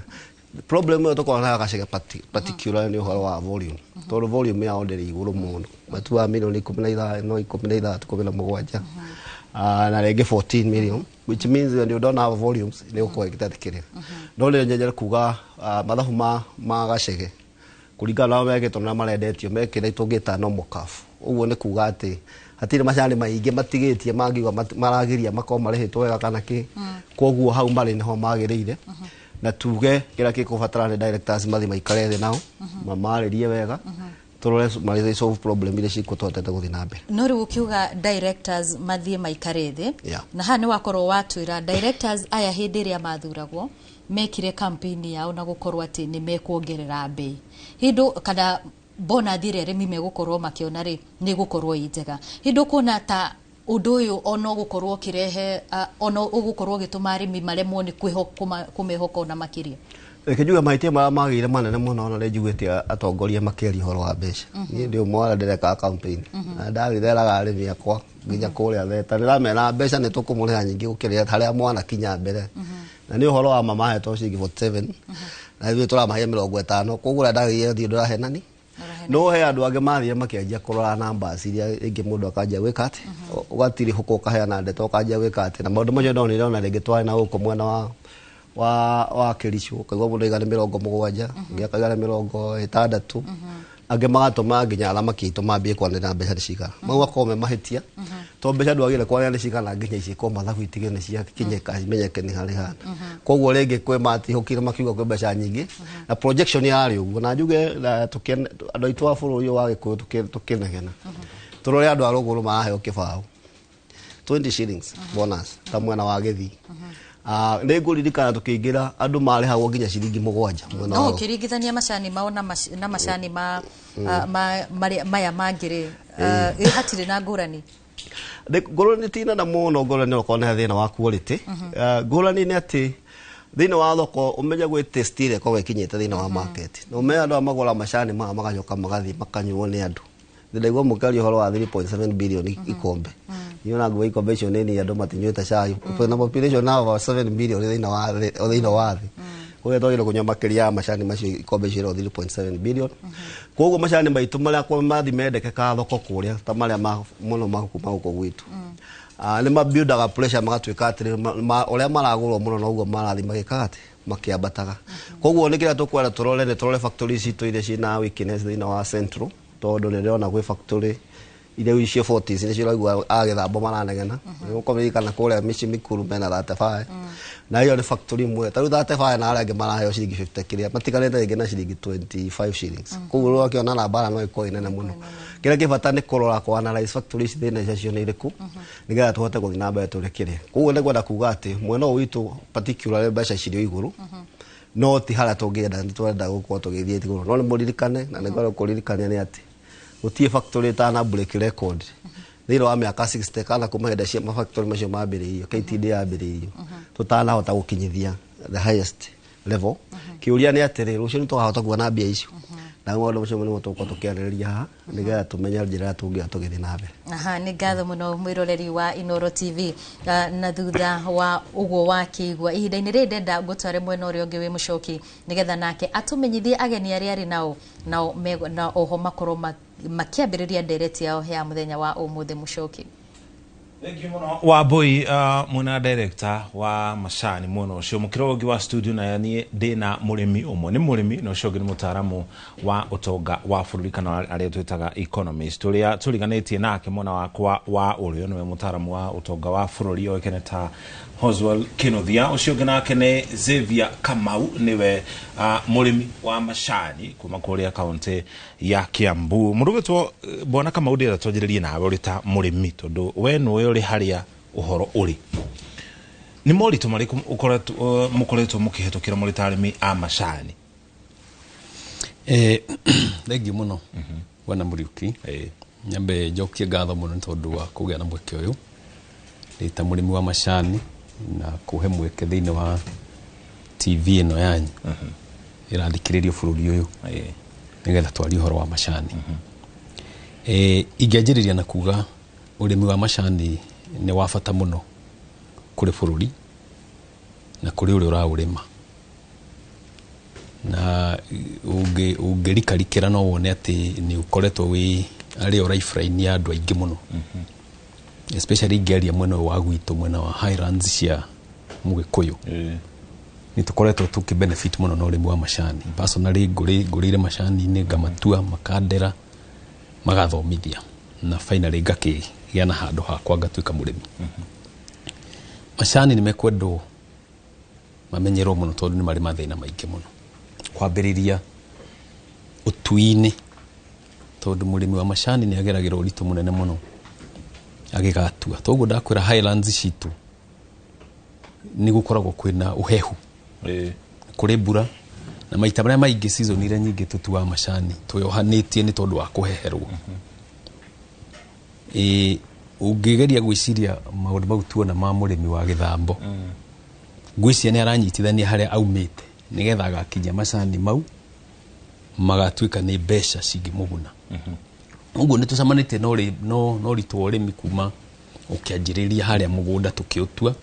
problem ĩyo tũkoragwo nayo Gacege particular nĩ ũhoro wa volume tondũ volume yao ndĩrĩ igũrũ mũno matuaga mirioni 15 no 17 na rĩngĩ 14 million which means when you don't have volumes nĩ ũkoragwo ĩgĩtathikĩrĩra no nĩ nyenjere kuga mathabu ma Gacege kũringana na mekĩtwo na marendetio mekĩre tũngĩta normal curve ũguo nĩ kuga atĩ hatirĩ macani maingĩ matigĩtie mangiuga maragiria makao marĩhĩtwo wega kana kĩ koguo hau marĩ niho magĩrĩire na tuge kĩrĩa gĩkũbatara nĩ directors mathi maikare thĩ nao mamarĩrie wega tũrore marĩ solve problem iria cikũtotete gũthiĩ na mbere no rĩu ũkiuga directors mathiĩ maikare thĩ na haha nĩ wakorwo watwĩra directors aya hĩndĩ ĩrĩa mathuragwo mekire campaign yao na gũkorwo atĩ nĩ mekuongerera bei hĩndĩ kana bona thire arĩmi megũkorwo makĩona rĩ nĩ gũkorwo njega hĩndĩ kuona ta ũndũ ũyũ ona gũkorwo kirehe ona ũgũkorwo gĩtũma arĩmi maremwo nĩ kũmehoka ona makĩria Kijuga mahĩtia marĩa magĩire manene mũno na nĩnjiguĩte atongoria makĩaria ũhoro wa mbeca niĩ ndĩ ũmwe wa ndereka campaign na ndatheraga arĩmi akwa nginya kũrĩa theta ndĩramera mbeca nĩ tũkũmũrĩha nyingĩ gũkĩrĩa harĩa mwana kinya mbere na nĩ ũhoro wa mama hetwo ciringi 47 na ithuĩ tũramahia 50 koguo ndagĩire thiĩ ndũrahenani no he andũ angĩ mathire makĩanjia kũrora numbers iria ingĩ mũndũ akanjia gwĩka atĩ ũgatiri huko kaheana ndeto akanjia gwĩka atĩ na maũndũ macio ndonire ona rĩngĩ twarĩ na gũkũ mwena wa Kericho kaigua mũndũ igana 70 ngĩakagara 60 angĩ magatũma nginya athamaki aitũ mambie kwanĩra mbeca nĩcigana mau akorwo mahĩtia to mbeca ndwagĩre kwanĩra nĩcigana nginya iciĩkwo mathabu itige nĩciakinyĩka imenyeke nĩ harĩ hana koguo rĩngĩ kwĩ matihũkire makiuga kwĩ mbeca nyingĩ na projection yarĩ ũguo na njuge andũ aitũ a bũrũri wa Gĩkũyũ tũkĩnegena tũrore andũ a rũgũrũ maraheo kĩbaũ 20 shillings bonus ta mwena wa Gĩthii nĩ ngũririkana tũkĩingĩra andũ marĩhagwo nginya ciringi 7 no ũkĩringithania macani mao na macani maya mangĩrĩ hatirĩ na ngũrani ngũrani tina na mũno ngũrani ũkona thĩna wa quality ngũrani nĩ atĩ thĩinĩ wa thoko ũmenye gwĩ taste ile kwa ikinyĩte thĩinĩ wa market na ũmenye andũ magũra macani magacoka magathiĩ makanyuo nĩ andũ ndĩraigua mũkari ũhoro wa 3.7 billion ikombe niona ngwa ikombe icio nini andũ matinyuĩte cai na population now 7 billion thĩinĩ wa thĩ koguo twagĩrĩirwo kũnyua makĩria macani macio ikombe icio 3.7 billion koguo macani maitũ marĩa mathi mendekeka thoko kũrĩa ta marĩa mũno makuma gũkũ gwitũ nĩ mabuildaga pressure magatuĩka atĩ ũrĩa maragũrwo mũno noguo marathi magĩkaga atĩ makĩambataga koguo nĩ kĩrĩa tũkwenda tũrore factories citũ iria ciĩna weakness thĩinĩ wa central tondũ nĩ ndĩrona gwĩ factory iria icio 40s nĩ ciragua agĩthamba maranegena nĩgũkũririkana kũrĩa Mĩciĩ Mikuru mena 35 na iyo nĩ factory imwe ta rĩu 35 na arĩa angĩ maraheo ciringi 50 kĩrĩa matigarĩte rĩngĩ na ciringi 25 shillings koguo rĩu akĩona na bara no ĩkorwo nene mũno kĩrĩa kĩbata nĩ kũrora kwa analyze factories thĩinĩ icio nĩ irĩkũ nĩgetha tũhote gũthiĩ na mbere tũrekerie koguo nĩ kwenda kuga atĩ mwena ũyũ witũ particularly mbeca cirĩ igũrũ no ti harĩa tũngĩenda nĩ twenda gũkorwo tũgĩthiĩ igũrũ no nĩ mũririkane na nĩ kwenda kũririkania nĩ atĩ gũtirĩ factory ta na break record thĩinĩ wa mĩaka 60 kana kuma hĩndĩ cia mafactory macio mambĩrĩirio KTDA yambĩrĩirio tũtanahota gũkinyithia the highest level kĩũria nĩ atĩrĩ rũciũ nĩ tũkahota kuona mbia icio na ng'ondu mucio ni mutuko tukiarĩrĩria haha nigetha tumenye njĩra tũngĩa tũgĩthiĩ na mbere. Nĩ ngatho mũno mwĩroreri wa Inooro TV na thutha wa ũguo wa kĩigua ihinda-inĩ rĩrĩ ndenda ngũtware mwena ũrĩa ũngĩ wĩ Mũchoki nigetha nake atũmenyithie ageni arĩa arĩ nao na oho makorwo makĩambĩrĩria ndereti yao ya mũthenya wa ũmũthĩ Mũchoki. Thank you muno Wambui mwena director wa macani mwena ucio mukirogi wa studio na yani ndina murimi umwe ni murimi no ucio ni mutaramu wa utonga wa bururi kana aria twitaga economist uria turiganitie nake mwena wakwa wa urio ni mutaramu wa utonga wa bururi oikene ta Oswald Kinothia ucio nake ni Xavier Kamau niwe murimi wa macani kuma kuria kaunti ya Kiambu. Murugitwo bona Kamau ndira twanjiririe nawe uri ta murimi tondu we nwe uri haria uhoro uri ni moritu mariku mukoretwo mukihetukira muri ta arimi a macani. Thengi muno wana Muriuki nyambe njokie ngatho muno tondu wa kugia na mweke uyu ta murimi wa macani na kuhe mweke thiini wa TV ino yanyu irathikiririo bururi uyu nigetha twari uhoro wa macani. Ingĩanjĩrĩria na kuga urimi wa macani ni wa bata muno kuri bururi na kuri uri uraurima na ungĩrikarikĩra no wone ati ni ukoretwo wi ari o lifeline ya andu aingi muno especially ingĩaria mwena wa gwitũ mwena wa Highlands cia Mugikuyu ni tukoretwo tukibenefit muno na urimi wa macani. Personally ngũrĩire macani ni ngamatua makandera magathomithia na finally ngakĩgĩa na handũ hakwa ngatuĩka mũrĩmi. Macani ni mekwendwo mamenyerwo muno tondu ni marĩ mathĩna maingĩ muno. Kwambĩrĩria ũtui-inĩ tondu mũrĩmi wa macani ni ageragĩra ũritũ mũnene muno agĩgatua. Toguo ndakwĩra Highlands citũ ni gukoragwo kwĩna uhehu kũrĩ mbura na maita marĩa maingĩ season iria nyingĩ tutuaga macani twĩohanĩtie ni tondu wa kũheherwo. Ũngĩgeria gwĩciria maũndũ mau tuona ma mũrĩmi wa Gĩthambo ngwĩciria ni aranyitithania harĩa aumĩte nigetha agakinya macani mau magatuĩka nĩ mbeca cingĩmũguna. Ũguo nĩ tũcemanĩtie no ritũ wa ũrĩmi kuma ũkĩanjĩrĩria harĩa mũgũnda tũkĩũtua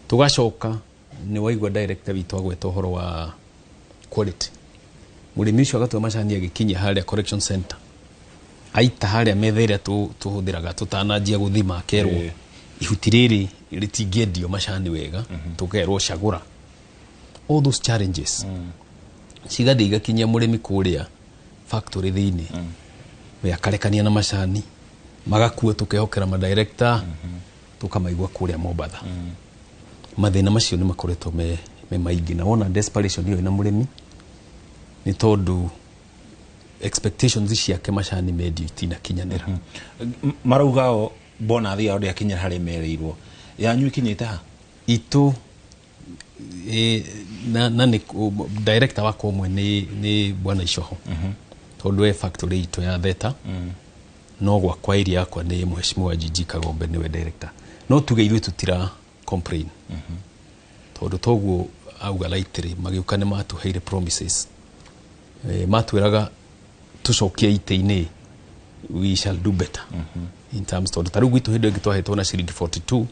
tugacoka ni waigua director witũ agweta ũhoro wa quality. Mũrĩmi ũcio agatua macani agĩkinyia harĩa collection center aita harĩa metha ĩrĩa tũhũthĩraga tũtananjia gũthima akerwo ihuti rĩrĩ rĩtingĩendio macani wega tũkerwo cagũra. All those challenges cigathiĩ igakinyia mũrĩmi kũrĩa factory thĩinĩ we akarekania na macani magakua tukehokera ma director tukamaigua kũrĩa Mombatha. Mathĩna macio nĩ makoretwo me maingĩ na wona desperation hiyo ina mũrĩmi ni tondu expectations ciake macani medio itinakinyanĩra. Maraugao bona thia ode akinyira harĩ mereirwo yanyu ikinyite ha itu na ni director wako umwe ni bwana Icoho tondu we factory itu ya Theta no gwakwa iria yakwa ni mheshimiwa Jiji Kagombe niwe director no tuge ithuĩ tutira complain tondu toguo auga laitiri magiuka ni matuheire promises matwiraga tucokie ite-inĩ we shall do better in terms tondu taru gwitu hindu ingi twahetwo na ciringi 42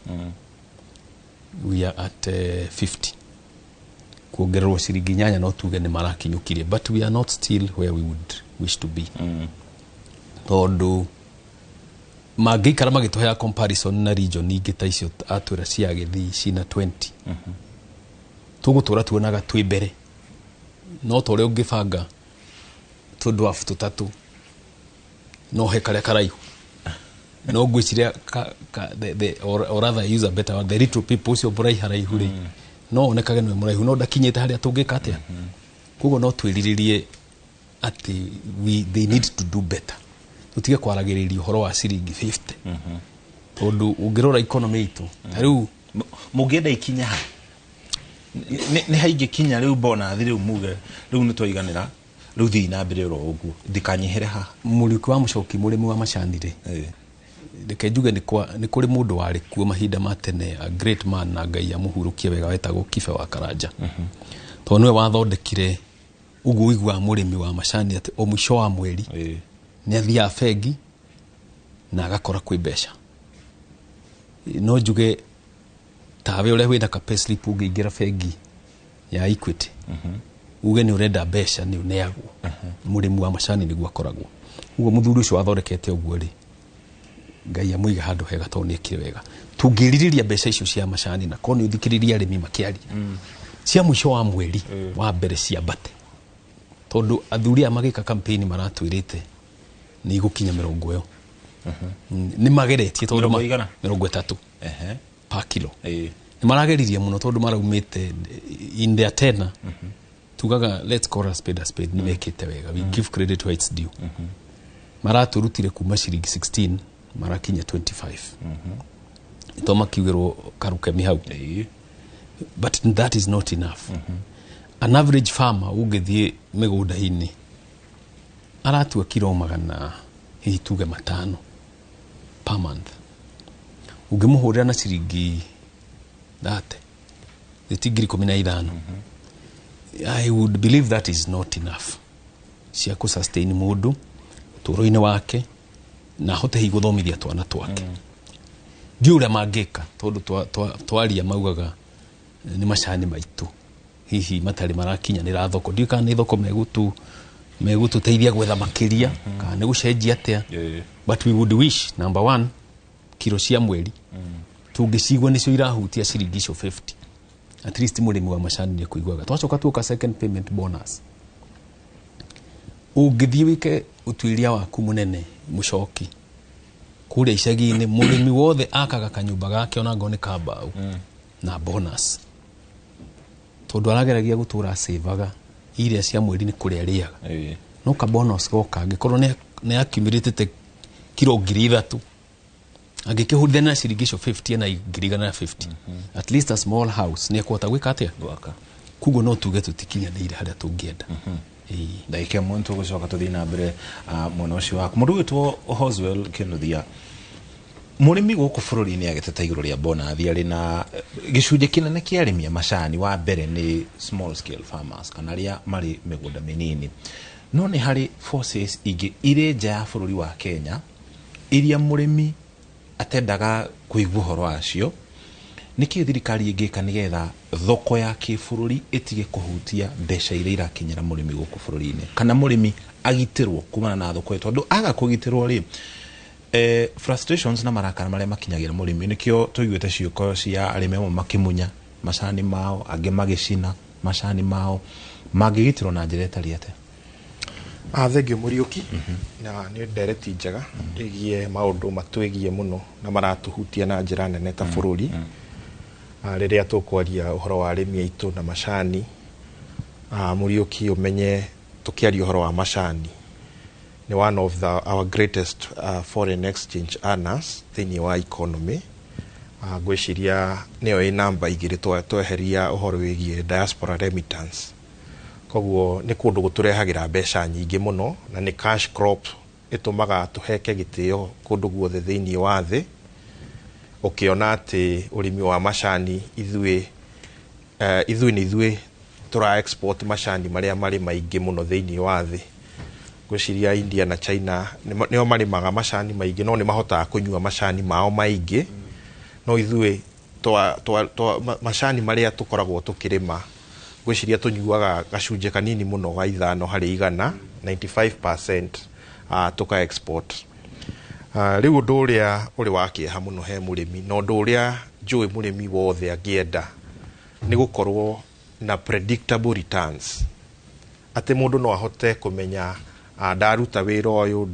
we are at 50 kuongererwo ciringi 8 no tuge ni marakinyukirie but we are not still where we would wish to be tondu magĩikara magĩtũhea comparison na region ingĩ ta icio atwĩra cia Gĩthii cina 20 tũgũtũra tuonaga twĩ mbere no tũrĩa ũngĩbanga tũndwafu tũtatũ no he karĩa karaihu no ngwĩciria or rather use a better word the little people ucio mũraihu haraihu rĩ no onekage nĩ mũraihu no ndakinyĩte harĩa tũngĩka atĩa. Koguo no twĩriririe ati they need to do better tutige kwaragĩrĩria ũhoro wa ciringi 50 tondu ũngĩrora economy itũ rĩu mũngĩenda ikinya ha nĩ haingĩkinya rĩu bona rĩu muge rĩu nĩ twaiganĩra rĩu thiĩ na mbere ro ũguo ndikanyihere ha. Mũriuki wa Mũchoki mũrĩmi wa macani rĩ reke njuge nĩ kũrĩ mũndũ warĩ kuo mahinda ma tene a great man na Ngai amũhurũkie wega wetagwo Kibe wa Karanja tondu nĩwe wathondekire uguo igwa murimi wa macani ati o mwisho wa mweri ni athia bengi na agakora kwi mbeca no njuge tawe ule wina ka payslip ungiingira bengi ya Equity uge ni urenda mbeca ni uneagwo murimi wa macani niguo akoragwo uguo muthuri ucio wathondekete uguo ri Ngai amuiga handu hega to ni ekire wega tungiririria mbeca icio cia macani na koni uthikiriria arimi makiaria cia mwisho wa mweri wa mbere cia bate tondu athuri amagika campaign maratwirite ni igukinya 40 ni mageretie tondu 30 pa kilo ni marageririe muno tondu maraumite in their tenor tugaga let's call a spade ni mekite wega we give credit where it's due maraturutire kuma shilingi 16 marakinya 25 itoma kiwiro karuke mihau but that is not enough an average farmer ugethie migunda ini aratua kilo magana hihi tuge 5 per month ugimuhurira na shilingi that tigiri 15 I would believe that is not enough cia ku sustain mundu turo-ini wake na hote hi guthomithia twana twake ndiura mangika tondu twaria maugaga ni macani maitu hihi matari marakinyanira thoko ndika ni thoko megutu teithia gwetha makiria kana ni gucenjia atia but we would wish number 1 kilo cia mweri tungicigwa nicio irahutia ciringi 50 at least murimi wa macani ni kuigwaga twacoka tuka second payment bonus ugithie wike utwiria waku munene mucoki kule icagi-ini murimi wothe akaga kanyumba gake ona ngone kambau na bonus tondu arageragia gutura saveaga iria cia mweri ni kuria riaga no ka bonus goka ngikorwo ni accumulated kilo 3 agikihudhia na ciringi 50 na 150 at least a small house ni akwota gwika atia kugo no tuge tutikinyanire haria tungienda ndaike muntu gucoka tuthii na mbere mwana ucio waku mundu witwo Hoswell Kinuthia murimi guku bururi-ini ageteta iguru ria bonathi ari na gicunje kinene kia arimi a macani wa mbere ni small scale farmers kana ria mari migunda minini no ni hari forces igi ire nja ya bururi wa Kenya iria murimi atendaga kuigua horo acio niki thirikari ingika nigetha thoko ya kibururi itige kuhutia mbeca iria irakinyira murimi guku bururi-ini kana murimi agitirwo kumana na thoko tondu aga kugitirwo ri frustrations na marakara maria makinyagira murimi nikio tuiguite ciuko cia arimi makimunya macani mao ange magicina macani mao magigitirwo na njira itari ate Thengio Muriuki na ni ndereti njega igie maundu matwigie muno na maratuhutia na njira nene ta bururi riria tukwaria uhoro wa arimi aitu na macani Muriuki umenye tukiaria uhoro wa macani ni one of our greatest foreign exchange earners thini wa economy gwiciria niyo i namba igiri tweheria uhoro wigie diaspora remittance koguo ni kundu guturehagira mbeca nyingi muno na ni cash crop itumaga tuheke gitio kundu guothe thini wa thi ukiona ati urimi wa macani ithui tura export macani maria mari maingi muno thini wa thi gwiciria India na China nio marimaga macani maingi no ni mahotaga kunyua macani mao maingi no ithui macani maria tukoragwo tukirima gwiciria tunyuaga gacunje kanini muno ga 5 hari 100 95% tuka export riu undu uria uri wakieha muno he murimi no undu uria njui murimi wothe angienda ni gukorwo na predictable returns ate mundu no ahote kumenya ndaruta wira uyu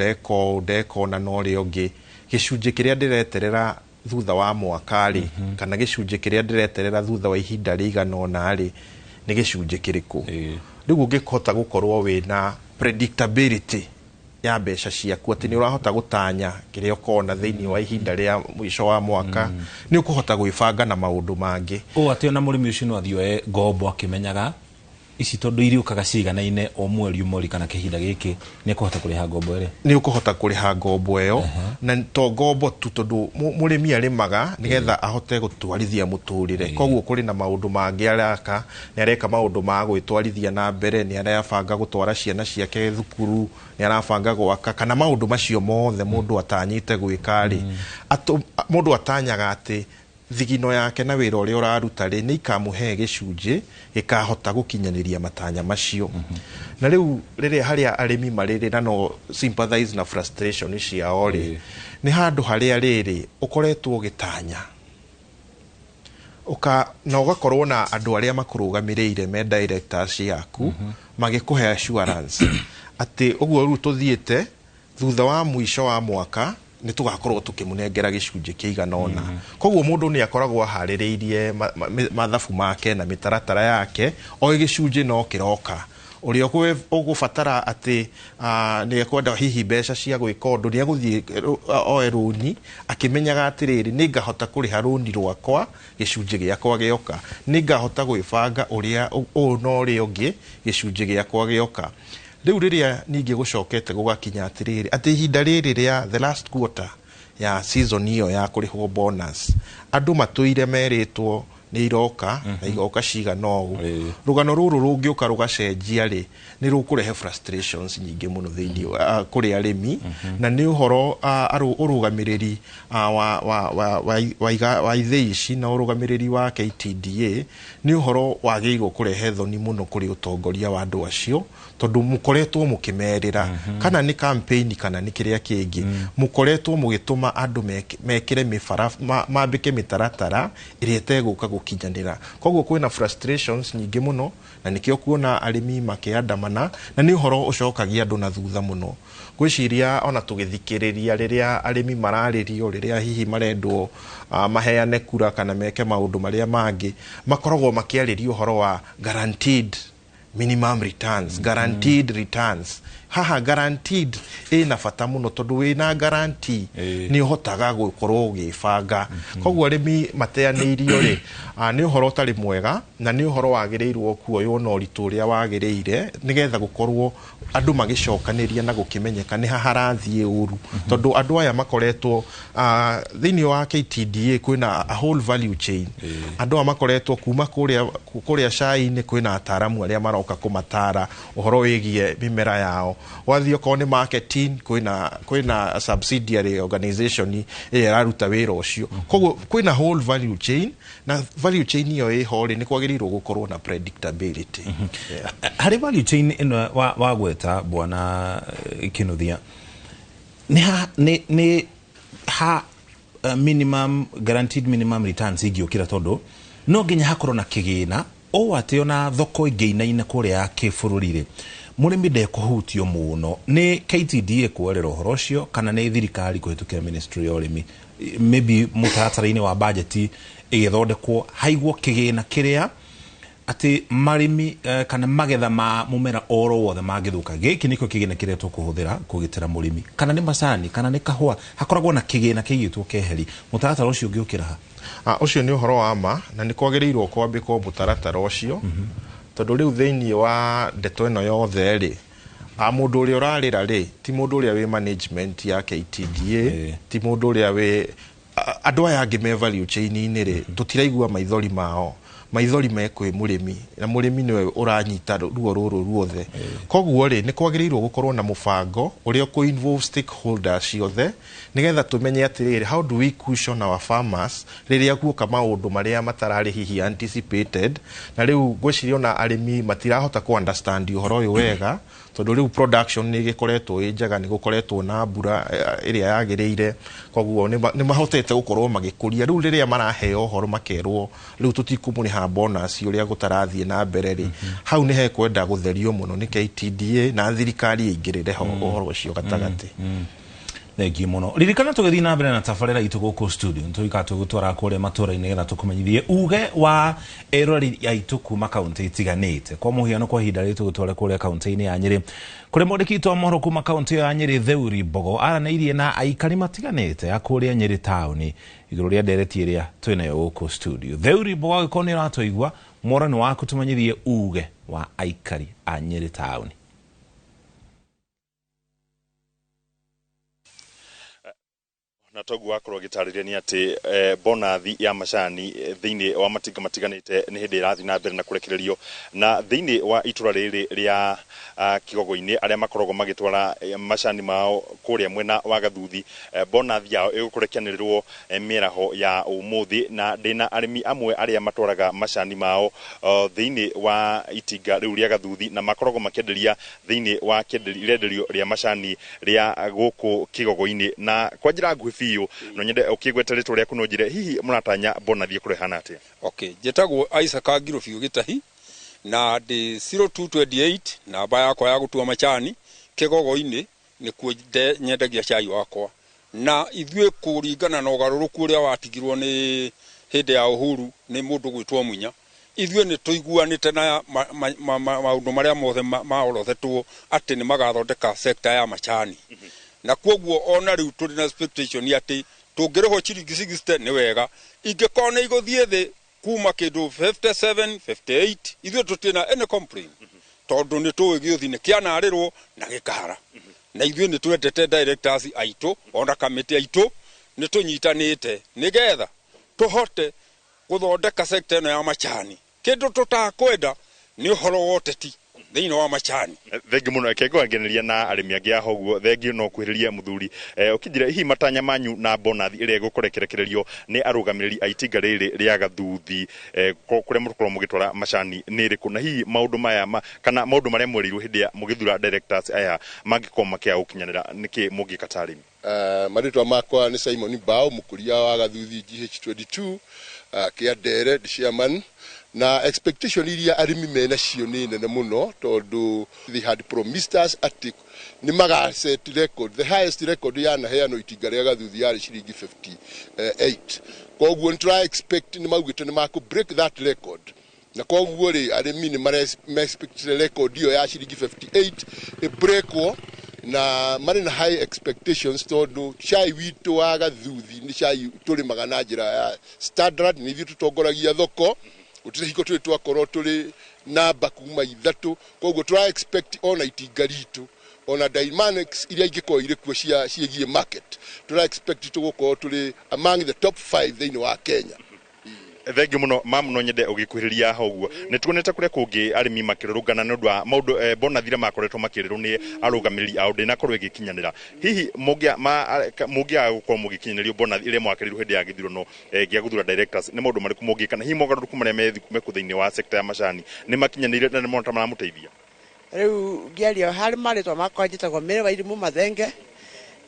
ndeko na no ri ungi gicunje kiria ndireterera thutha wa mwaka ri kana gicunje kiria ndireterera thutha wa ihinda rigana ona ri ni gicunje kiriku riu ungikota gukorwo wina predictability ya mbeca ciaku ati ni urahota gutanya kiria ukona thini wa ihinda ria mwisho wa mwaka ni ukuhota gwibanga na maundu mangi ati ona murimi ucio no athioe ngombo akimenyaga ici tondu iriukaga ciganaine o mweri umwe kana kihinda giki ni kuhota kuriha ngombo ire ni ukuhota kuriha ngombo iyo na to ngombo tu tondu murimi arimaga nigetha ahote gutwarithia muturire koguo kuri na maundu mangi araka ni areka maundu ma gwitwarithia na mbere ni arabanga gutwara ciana ciake thukuru ni arabanga gwaka kana maundu macio mothe mundu atanyite gwika ri mundu atanyaga ati thigino yake na wira uria uraruta ri ni ikamuhe gicunji ikahota gukinyaniria matanya macio na riu riria haria arimi mariri na no sympathize na frustration ciao ri ni handu haria riri ukoretwo gitanya na ugakorwo na andu aria makurugamireire me directors yaku magikuhe assurance ati uguo ru tuthiete thutha wa mwisho wa mwaka ni tugakorwo tukimunengera gicunji kiiganona koguo mundu ni akoragwo haririirie mathabu make na mitaratara yake o gicunji no kiroka uria ugubatara ati ni ekwenda hihi mbeca cia gwika undu ni aguthie oe runi akimenyaga atiriri ni ngahota kuriha runi rwakwa gicunji giakwa gioka ni ngahota gwibanga uria no ri ungi gicunji giakwa gioka riu riria ningi gucokete gugakinya atiriri ati ihinda riri ria the last quarter ya season iyo ya kurihwo bonus andu matuire meritwo ni iroka na igoka ciga no rugano ruru rungiuka rugacenjia ri ni rukurehe frustrations nyingi muno thiini kuri arimi na ni uhoro urugamiriri wa itheici na urugamiriri wa KTDA ni uhoro wagiirwo kurehe thoni muno kuri utongoria wa andu acio tondu mukoretwo mukimerera kana ni campaign kana ni kiria kingi mukoretwo mugituma andu mekire mifara mambike mitaratara iria teguka gukinyanira koguo kwina frustrations nyingi muno na nikio kuona arimi makiandamana na ni uhoro ucokagia andu na thutha muno gwiciria ona tugithikiriria riria arimi mararirio riria hihi marendwo maheane kura kana meke maundu maria mangi makoragwo makiaririo uhoro wa guaranteed minimum returns, guaranteed returns. Haha guaranteed ina bata muno tondu wina guarantee ni uhotaga gukorwo ugibanga koguo arimi mateanirio ri ni uhoro tari mwega na ni uhoro wagireirwo kuoywo no rituria wagireire nigetha gukorwo andu magicokaniria na gukimenyeka ni haharathie uru tondu andu aya makoretwo thiini wa KTDA kwina a whole value chain andu aya makoretwo kuma kuria cai-ini kwina ataramu aria maroka kumatara uhoro wigie mimera yao wathio ko ni marketing kwina subsidiary organization iraruta wira ucio koguo kwina whole value chain na value chain iyo ihori ni kwagirirwo gukorwo na predictability hari value chain ino wa gweta bwana Kinuthia ni minimum guaranteed minimum returns igiukira tondu no nginya hakorwo na kigina o atio na thoko ingeinaine kuria ya kibururire murimi ndekuhutio muno ni KTDA kwerera uhoro ucio kana ni thirikari kuhitukira ministry ya urimi maybe mutaratara-ini wa budget igithondekwo haigwo kigina kiria ati marimi kana magetha ma mumera oro wothe magithuka giki niko kigina kiria tukuhuthira kugitira murimi kana ni macani kana ni kahua hakoragwo na kigina kigitwo keheri mutaratara ucio ngiukira ha ucio ni uhoro wa ma na ni kwagirirwo kwambikwo mutaratara ucio tondu riu thiini wa ndeto ino yothe ri mundu uria urarira ri ti mundu uria wi management ya KTDA ti mundu uria wi andu aya angi me value chain-ini ri tutiraigua maithori mao maithori mekwe murimi na murimi niwe uranyita ruo ruru ruothe koguo ri ni kwagirirwo gukorwo na mubango uria ku involve stakeholders yothe nigetha tumenye atiriri how do we cushion our farmers riria guoka maundu maria matarari hihi anticipated na riu gwicirio na arimi matirahota ku understand uhoro uyu wega tondu riu production ni gikoretwo injaga ni gukoretwo na mbura iria yagireire koguo ni mahotete gukorwo magikuria riu riria maraheo uhoro makerwo riu tutikumuriha bonus uria gutarathie na mbere ri hau ni he kwenda gutherio muno ni KTDA na thirikari ingirire ho uhoro ucio gatagati Thank you muno. Ririkana tugithi na mbere na tafarira itu guku studio. Ntuika tugutwara kure matura-ini getha tukumenyithie uge wa erori ya itu kuma kaunti itiganite. Kwa muhiano kwa hinda ritu gutwara kure kaunti-ini ya Nyeri. Kuri mwandiki wa mohoro kuma kaunti ya Nyeri Theuri Bogo aranairie na aikari matiganite ya kuria Nyeri town iguru ria ndereti iria twinayo guku studio. Theuri Bogo agikorwo ni uratuigua mwora ni waku tumanyithie uge wa aikari a Nyeri Town. Na togu wakorwo gitariria ni ati bonathi ya macani thiini wa matinga matiganite ni hindi irathi na mbere na kurekererio na thiini wa itura riri ria kigogo-ini aria makoragwo magitwara macani mao kuria mwena wa Gathuthi bonathi yao igukurekenerirwo miraho ya umuthi na ndina arimi amwe aria matwaraga macani mao thiini wa itinga riu ria Gathuthi na makoragwo makenderia thiini wa kenderio ria macani ria guku kigogo-ini na kwa njira nguhi no nyende ukigweta ritwa ria kunojire hihi muratanya bonathi kurehana atia. Okay, jetagwo Isaac Agiro biu gitahi na ndi 0228 namba yakwa ya gutua macani kigogo-ini ni kuo nyendagia cai wakwa na ithue kuringana na ugaruruku uria watigirwo ni hindi ya uhuru ni mundu gwitwo Munya ithue ni tuiguanite na maundu maria mothe maorothetwo ati ni magathondeka sector ya macani na kwoguo ona riu turi na expectation ati tungirho chiringi 60 ni wega ingekona iguthie thi kuma kindu 57 58 ithue tutina any complaint tondu ni tuwe giothi ni kianarirwo na gikara na ithue ni twetete directors aitu ona committee aitu ni tunyitanite nigetha tuhote guthondeka sector no ya macani kindu tutakwenda ni uhoro woteti thiini wa macani. Thengi muno ekego ngeneria na arimi angi ahoguo thengi no kwiriria muthuri ukijira hihi matanya manyu na bonathi ire gukurekerekererio ni arugamiriri aitinga riri ria Gathuthi kuria mukorwo mugitwara macani ni riku na hihi maundu maya kana maundu maria mwerirwo hindi ya mugithura directors aya mangikorwo makia gukinyanira niki mungikatarimi. Maritwa makwa ni Simon Bao mukuria wa Gathuthi GH22 kiadere chairman na expectation iria arimi mena cio ni nene muno tondu they had promised us ati ni maga set record the highest record ya na heano itinga ria Gathuthi yari ciringi 58 koguo ni try expect ni maugite ni maku break that record na koguo ri arimi ni mara expect record iyo ya ciringi 58 e breakwo na mari na high expectations tondu chai witu wa Gathuthi ni chai turi magana njira ya standard ni vitu tutongoragia thoko utire hiko tuli twakorwo tuli namba kuma ithatu koguo try expect ona itinga ritu ona dynamics iria ingiko ire kuo ciegie market try expect tugukorwo tuli among the top 5 thiini wa Kenya. Thengi muno mamuno nyende ugikuhiriria hoguo nituonete kuria kungi arimi makirurungana nundu wa maundu bonathire makoretwo makirirwo ni arugamiriri ao ndina korwo igikinyanira hihi mugia gukorwo mugikinyanirio bonathi ire mwakirirwo hindi ya githurano gia guthura directors ni maundu mariku mungi kana hihi mogaruruku maria meku thiini wa sector ya macani ni makinyanire na ni monta maramuteithia riu giario hari maritwa makwa njitagwo mere wa irimu mathenge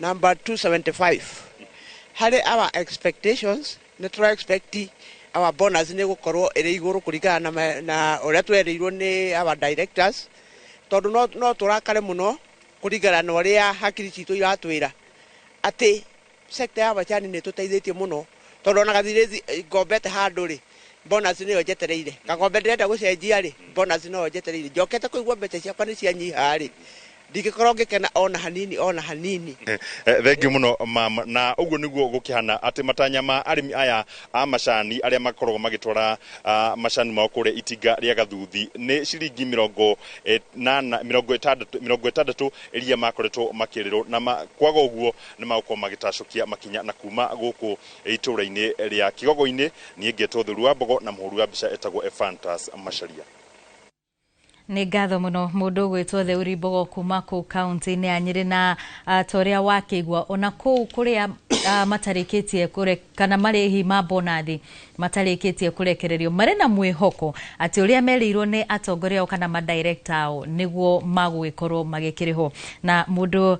number 275 hari our expectations ni try expect our bonus ni gukorwo iri iguru kurigana na uria twerirwo ni our directors tondu no turakare muno kurigana na uria hakiri citu iratwira ati sector ya macani ni tuteithitie muno tondu ona gathirezi ngombete handu ri bonus ni ojetereire kagombe ndirenda gucenjia ri bonus no ojetereire njokete kuigua mbeca ciakwa ni cianyiha ri ndigikorwo ngikena ona hanini thengi muno mama na uguo niguo gukihana ati matanya ma arimi aya a macani aria makoragwo magitwara macani mao kuria itinga ria Gathuthi ni ciringi 60 iria makoretwo makirirwo na kwaga uguo ni magukorwo magitacokia makinya na kuma guku itura-ini ria kigogo-ini ni ngetwo thuru wa Mbogo na muhuru wa mbica etagwo Ephantus Macharia. Ni ngatho muno mundu gwitwo Theuri Mbogo kuma ku county-ini ya Nyeri na toria wakigwa ona ku kuria matarikitie kure kana marehi ma bonathi matarikitie kurekererio mari na mwihoko ati uria merirwo ni atongoria kana ma director ao niguo magwikorwo magikiriho na mundu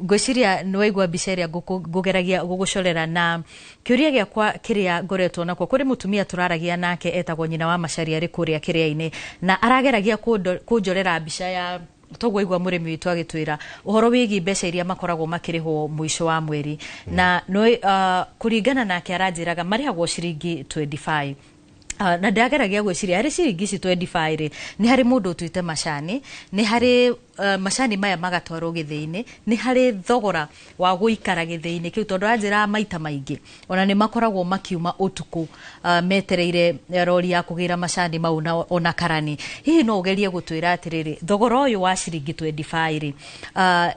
ngwiciria nwaigwa biceria gugeragia gugucorera na kiuria giakwa kiria ngoretwo nako kuri mutumia turaragia nake etagwo nyina wa Macharia ari kuria kiria-ini na arageragia kunjorera bica ya togwo igwa murimi witu agitwira uhoro wigi mbeca iria makoragwo makiriho mwisho wa mweri na no kuringana nake aranjiraga marihagwo ciringi 25 na ndageragia gwiciria hari ciringi ici 25 ri ni hari mundu tuite macani ni hari macani maya magatwarwo githii-ini ni hari thogora wa guikara githii-ini kiu tondu anjira maita maingi ona ni makoragwo makiuma utuku metereire rori ya kugira macani mau na ona karani hihi no ugerie gutwira atiriri thogora uyu wa ciringi 25 ri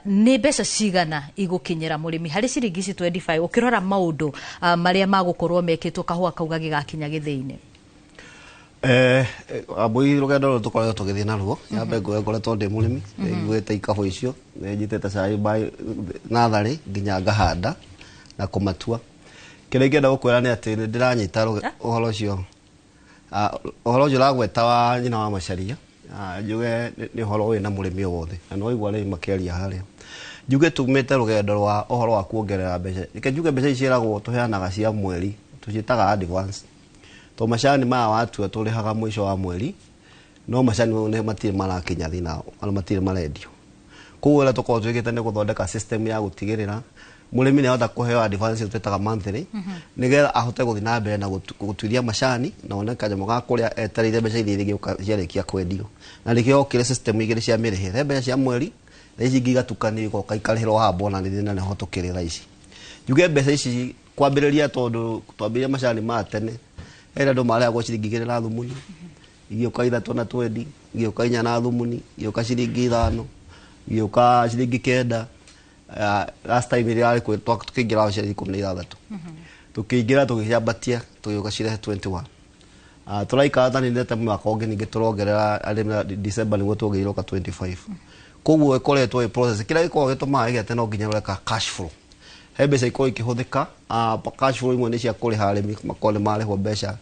ni mbeca cigana igukinyira murimi hari ciringi ici 25 ukirora maundu maria magukorwo mekitwo kahua kauga gigakinya githii-ini abui rugendo tukoretwo tugithii naruo yambe ngoretwo ndi murimi ngwite ikabo icio njitete cai by nathari nginya ngahanda na kumatua kile ngenda gukwira ni ati ndiranyita uhoro ucio ragweta wa nyina wa Macharia njuge ni uhoro wina murimi wothe na no igwa ri makeria haria njuge tumite rugendo rwa uhoro wa kuongerera mbeca njuge mbeca iciragwo tuheanaga cia mweri tucitaga advance to macani ma watu aturihaga mwisho wa mweri no macani ne matire marakinya thina ala matire marendio kuwela to twigite ne guthondeka system ya gutigirira murimi ne hota kuheo advance twetaga monthly nigetha ahote guthi na mbere na gutwithia macani na oneka jamo ga kuria etarire mbeca iria ciarekia kwendio na rikio kire system igire cia mirihire mbeca cia mweri na ici ngigatukanio ko kaikarihiro habo na thina ne hotokirira ici juge mbeca ici kwambiriria tondu twambiria macani ma tene era ndo mara go ciringi 2 na thumuni igioka 3 na 20 igioka 4 na thumuni igioka ciringi 5 igioka ciringi 9 last time ile alikuwa tukiingira ciringi 16 tukiingira tukijambatia tuyoka cirehe 21 turaika thani ndete mwaka onge ninge turongerera arima December ni gutugeiroka 25 koguo ikoretwo process kila iko gituma igete no nginya reka cash flow hebesa iko ikihuthika cash flow imwe ni cia kuriha arimi makole marehwo mbeca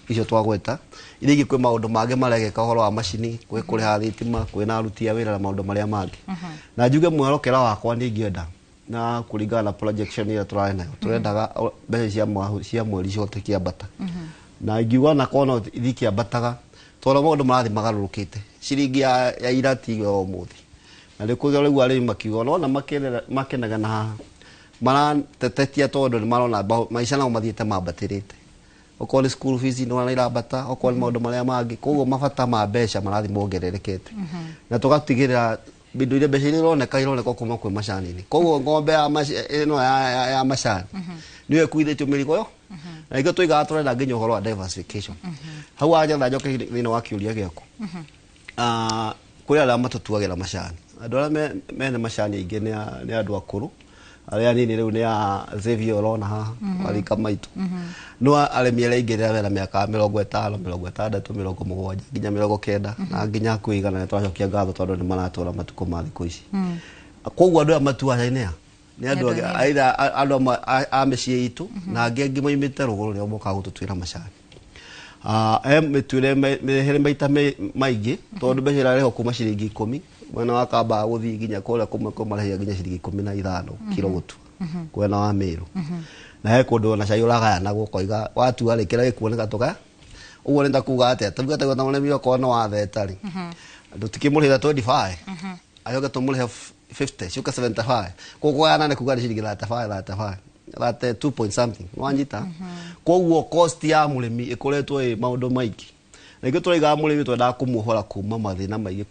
icio twagweta irigi kwi maundu mage maregeka horo wa macini kwi kuriha thitima kwi na aruti a wira na maundu maria mage na njuge mwerokera wakwa ni ngienda na kuringana na projection ya turaina turendaga mbeca cia mweri ciothe kiambata na ngiuga na kono ithiki ambataga tora maundu marathi magarurukite ciringi ya irati o muthi na rikuga riu arimi makiuga no na makenaga na mara tetetia tondu ni marona maisha nao mathiete mambatirite okole school fees no na irabata okole maundu maria mangi koguo mabata ma mbeca marathi mongererekete na tugatigirira bindu ile mbeca ironeka kuma kwi macani-ini koguo ngombe ya macani niwe kuithitio miriko yo na igio twigaga turenda nginya uhoro wa diversification hau aja njoke thina wa kiuria giaku kuri ala matutuagira macani andu aria mene macani aingi ni andu akuru aria nini riu ni a Xavier Orona haha arika maitu no aremi aria aingi ria miaka 50 60 70 nginya 90 na nginya kuigana na twacokia ngatho tondu ni maratora matuko ma thiku ici koguo andu amatua inea ni andu aitha andu a mecii itu na angi moimite ruguru rio moka gututwira macani mitwire mehere maita maingi tondu mbeca irareho kuma ciringi 10 mwena wa kamba guthi nginya kuria kumwe kumarehia nginya ciringi 15 kilo gutu kwena wa Meru na he kundu na cai uragaya na gukoiga watu arikira gikuoneka tuka uguo nenda kuga ate tuga ta gona mimi okona wa thetari tutikimurira 25 ayoga tumurihe 50 shuka 75 kugoyana ne kuga ciringi 35 late 2 point something wanjita koguo cost ya murimi ikoretwo maundu maingi na igio turaiga murimi twenda kumuhora kuma mathina maingi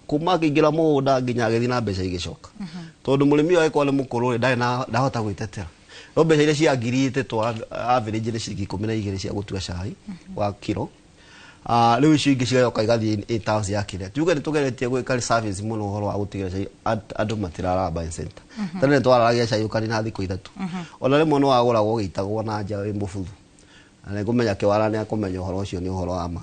kuma kingira munda nginya gethi na mbeca igicoka tondu murimi oyo ikone mukuru ndai na ndahota gwitetera no mbeca ile cia ngirite twa average ni ciringi 12 cia gutua cai wa kilo riu icio ingi cigayoka igathi itaunsi ya kire tuge nitugeretie gwika service muno horo wa gutigira cai andu matirara buy center tene twaragia cai ukani na thiku 3 ona rimwe no aguragwo gitagwo na nja wi mubuthu na ngumenya kiwara ni akumenya horo ucio ni horo ama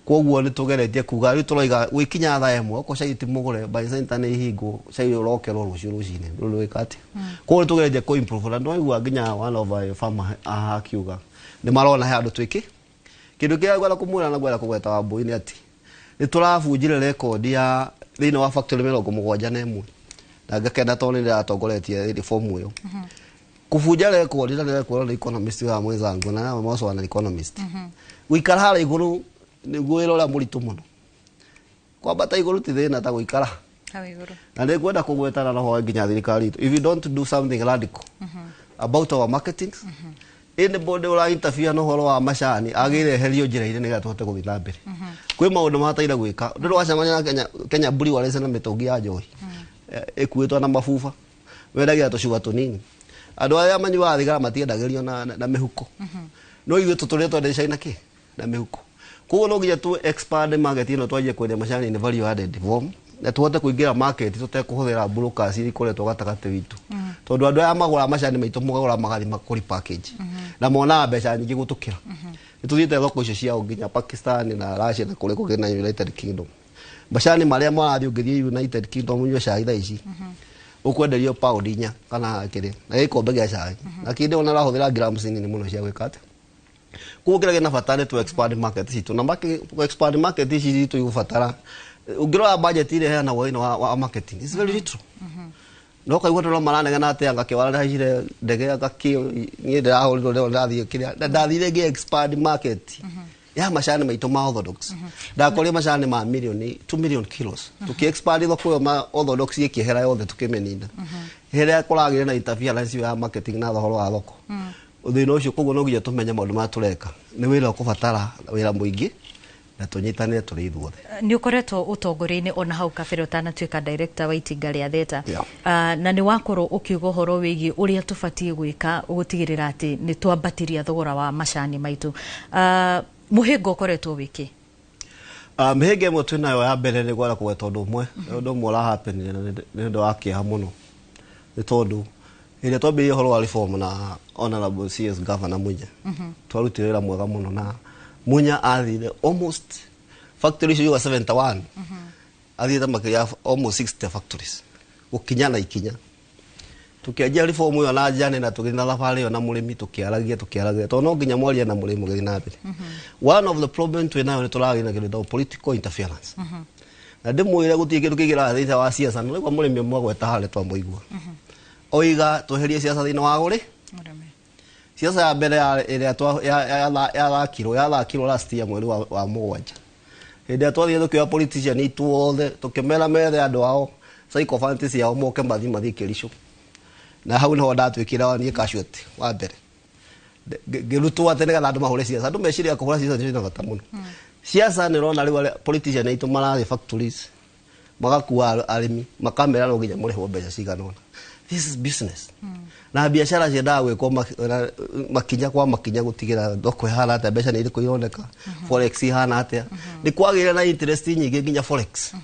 koguo nitugeretie kuga riu turoiga wikinya tha emwe ko cai timugure buy center ni hingo cai urokerwo rucio rucine ruru wikati koguo nitugeretie ko improve na no igua nginya one of farmer akiuga ni marona he andu twiki kindu kia gwala kumura na gwala kugweta wa mbui ni ati ni turabunjire record ya thina wa factory 71 na ngakenda toni ndia atongoretie reform uyo kufunja record ila record ni economist wa mwenzangu na mmoso wana economist wikara hala iguru ni gwero la muritu muno kwa bata iguru ti thina ta gwikara iguru na ni gwenda kugwetana na ho nginya thirikari if you don't do something radical about our marketing anybody ora interfere no horo wa macani agire herio njira-ini niga tuhote guthii na mbere kwi maundu mataira gwika ndu wacamanya na Kenya Brewery warece na mitungi ya njohi ikuitwo na mabuba wendagia tucuba tunini andu aya manyuaga thigara matiendagirio na mihuko no ithuĩ tũtũrĩte twendete China kĩ na mĩhuko koguo no nginya tu expand market ĩno twanjie kwendia macani in value added form na tuhote kũingĩra market tũtekũhũthĩra brokers iria ikoretwo gatagatĩ witũ tondũ andũ aya magũra macani maitũ magũra magathi makũri package na monaga mbeca nyingĩ gũtũkĩra nĩtũthiĩte thoko icio ciao nginya Pakistan na Russia na kũrĩa kũngĩ na United Kingdom macani marĩa marathiĩ ũngĩthiĩ United Kingdom unyue cai thaa ici ukwenderio pound 4 kana kĩrĩ na gĩkombe gĩa cai na kĩndĩ ona rahũthĩra grams nini mũno cia gwĩka atĩ koguo kĩrĩa gĩna bata nĩ tu expand market citũ na expand market ici citũ igũbatara ũngĩrora budget ile heana wa marketing is very little no kaigua tũrona maranegena atĩ ngakĩwara haicire ndege ngakĩo niĩ ndĩrahũrirwo rĩo ndathiĩ kĩrĩa ndathire ngĩ expand market ya macani maitũ ma orthodox ndakorire macani ma 2 million kilos tuki-expand thoko ĩyo ma orthodox ĩkĩehera yothe tukĩmenina hĩrĩa kũragĩre na interference ya marketing na thogora wa thoko thĩna ũcio koguo no nginya tũmenye maũndũ marĩa tũreka nĩ wĩra ũkũbatara wĩra mũingĩ na tũnyitanĩre tũrĩ ithuothe nĩ ũkoretwo ũtongoria-inĩ ona hau kabere ũtanatuĩka director wa itinga rĩa Theta na nĩ wakorwo ũkiuga ũhoro wĩgiĩ ũrĩa tũbatiĩ gwĩka gũtigĩrĩra atĩ nĩ twambatĩria thogora wa macani maitũ mũhĩnga ũkoretwo wĩkĩ mĩhĩnga ĩmwe twĩnayo ya mbere nĩ gwara kũgweta ũndũ ũmwe ũrahapenire nĩ ũndũ wa kĩeha mũno nĩ tondũ hĩndĩ twambĩrĩirie ũhoro wa reform na honorable CS Governor Munya twarutire wĩra mwega mũno na Munya athire almost factories yuga 71 athire makĩria almost 60 factories gũkinya na ikinya tukianjia reform ĩyo na njane na tũgĩthiĩ na thabarĩ ĩyo na mũrĩmi tukiaragia tondũ no nginya mwaria na mũrĩmi mũgĩthiĩ na mbere one of the problem twĩnayo nĩ tũragĩa na kĩndũ political interference na ndĩmwĩre gũtirĩ kĩndũ kĩngĩra thĩinĩ wa siasa no nĩguo mũrĩmi ũmwe gweta harĩa twamũigua oiga tweherie siasa thĩinĩ wa ũrĩ siasa ya mbere ĩrĩa yathakirwo last year mweri wa mũgwanja hĩndĩ ĩrĩa twathiĩ tũkĩoya politician ithuothe tũkĩmera methe andũ ao psychophantasy yao moke mathiĩ Kericho na hau niho ndatuĩkire niĩ casualty wa mbere ngĩrutwo atĩ nĩgetha andũ mahũre siasa andũ meciria kũhũra siasa nĩ bata mũno siasa nĩ ũrona rĩu politician aitũ marathiĩ factories magakua arĩmi makamera no nginya mũrĩhwo mbeca cigana ũna this is business na biashara ciendaga gwĩkwo makinya kwa makinya gũtigĩra thoko ihana atĩa mbeca nĩ irĩkũ ironeka forex ihana atĩa nĩ kwagĩrĩra na interest nyingĩ nginya forex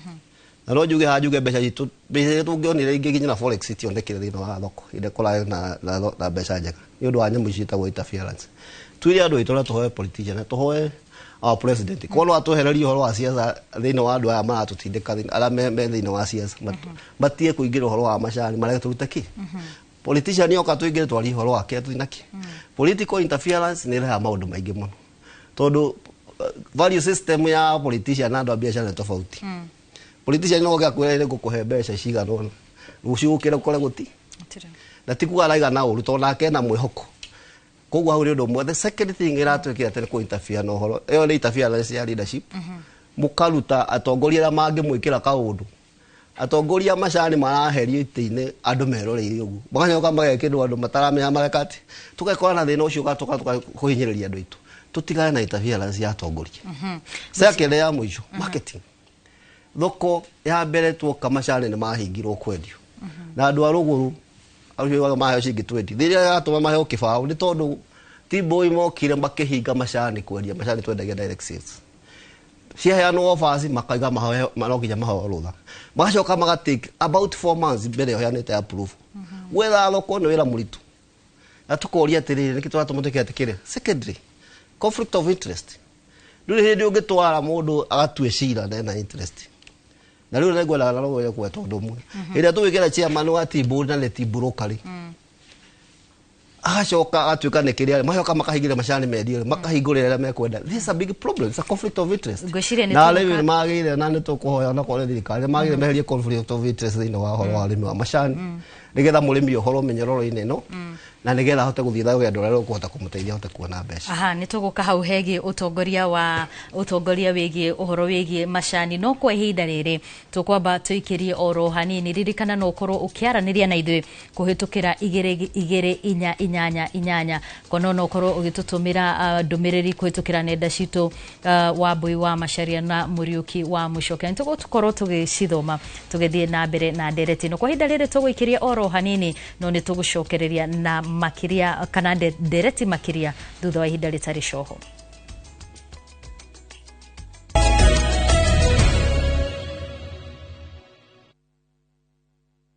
na no njuge mbeca citũ tũngĩonire ingĩ nginya na forex itionekire thĩinĩ wa thoko ĩrĩa kũrarĩ na mbeca njega nĩ ũndũ wa nyamũ ciĩtagwo interference tuire andũ aitũ na tũhoe politician na tũhoe our president kono atuhereria ũhoro wa siasa thĩinĩ wa andũ aya maratũtindĩka arĩa me thĩinĩ wa siasa batie kũingĩra ũhoro wa macani marĩa tũrute kĩ politician yoka tũingĩre twarie ũhoro wake tũinaki political interference nĩ ĩrehaga maũndũ maingĩ mũno tondũ value system ya politician na andũ a biacara nĩ tofauti politician no gĩakwĩra nĩ ngũkũhe mbeca cigana ũna rũciũ gũkĩra ũkore gũti na ti kuga araiga na ũru tondũ nake na mwĩhoko koguo hau nĩ ũndũ ũmwe the second thing ĩratwĩkĩra atĩ nĩ kũ-interfere na ũhoro ĩyo nĩ interference ya leadership mũkaruta atongoria arĩa mangĩmwĩkĩra kaũndũ atongoria macani maraherio itĩ-inĩ andũ meroreire ũguo magacoka magekĩrwo andũ mataramenya mareka atĩ tũgekora na thĩna ũcio ũgatoka kũhinyĩrĩria andũ aitũ tũtigane na interference ya atongoria second ya mũico marketing thoko ya mbere tuoka macani nĩ mahingirwo kwendio na andũ a rũgũrũ aucio maheo cingĩ 20 thĩrĩa yatũma maheo kĩbaũ nĩ tondũ T-Boy mokire makĩhinga macani kwendia macani twendagia direct sales ciaheanwo offers makaiga maheo manokinya maheo rũtha magacoka magatake about 4 months mbere yo yanete approve wetha thoko nĩ wĩra mũritũ na tũkoria atĩrĩrĩ nĩkĩ tũratũmũtĩkĩra atĩkĩrĩ secondary conflict of interest ndũrĩ hĩndĩ ũngĩtwara mũndũ agatue cira na interest na rĩu nĩ ngwenda na rogo gweta ũndũ ũmwe ĩrĩa tũwĩkĩra chairman wa T-Boy na T-Broker agacoka atuĩka nĩ kĩrĩa macoka makahingĩra macani mendio makahingũrĩra arĩa mekwenda this is a big problem it's a conflict of interest na rĩu magĩire na nĩ tũkũhoya na kũrĩa thirikari magĩire meherie conflict of interest thĩinĩ wa ũhoro wa ũrĩmi wa macani nĩgetha mũrĩmi ũhoro ũmenyerero-inĩ ĩno na nigetha ahote guthii thayo ya ndorero kuhota kumuteithia ahote kuona mbeca. Aha, ni tuguka hau hegi utongoria wigi uhoro wigi macani no kwa ihinda riri tukwamba tuikirie oro hanini ririkana no ukorwo ukiaraniria na ithui kuhitukira 2288 kono no ukorwo ugitutumira ndumiriri kuhitukira nenda citu Wambui wa Macharia na Muriuki wa Muchokia ntugo tukorwo tugicithoma tugithie na mbere na ndereti no kwa ihinda riri tuguikirie oro hanini no ni tugucokereria na makiria kana ndereti makiria thutha wa ihinda ritari coho.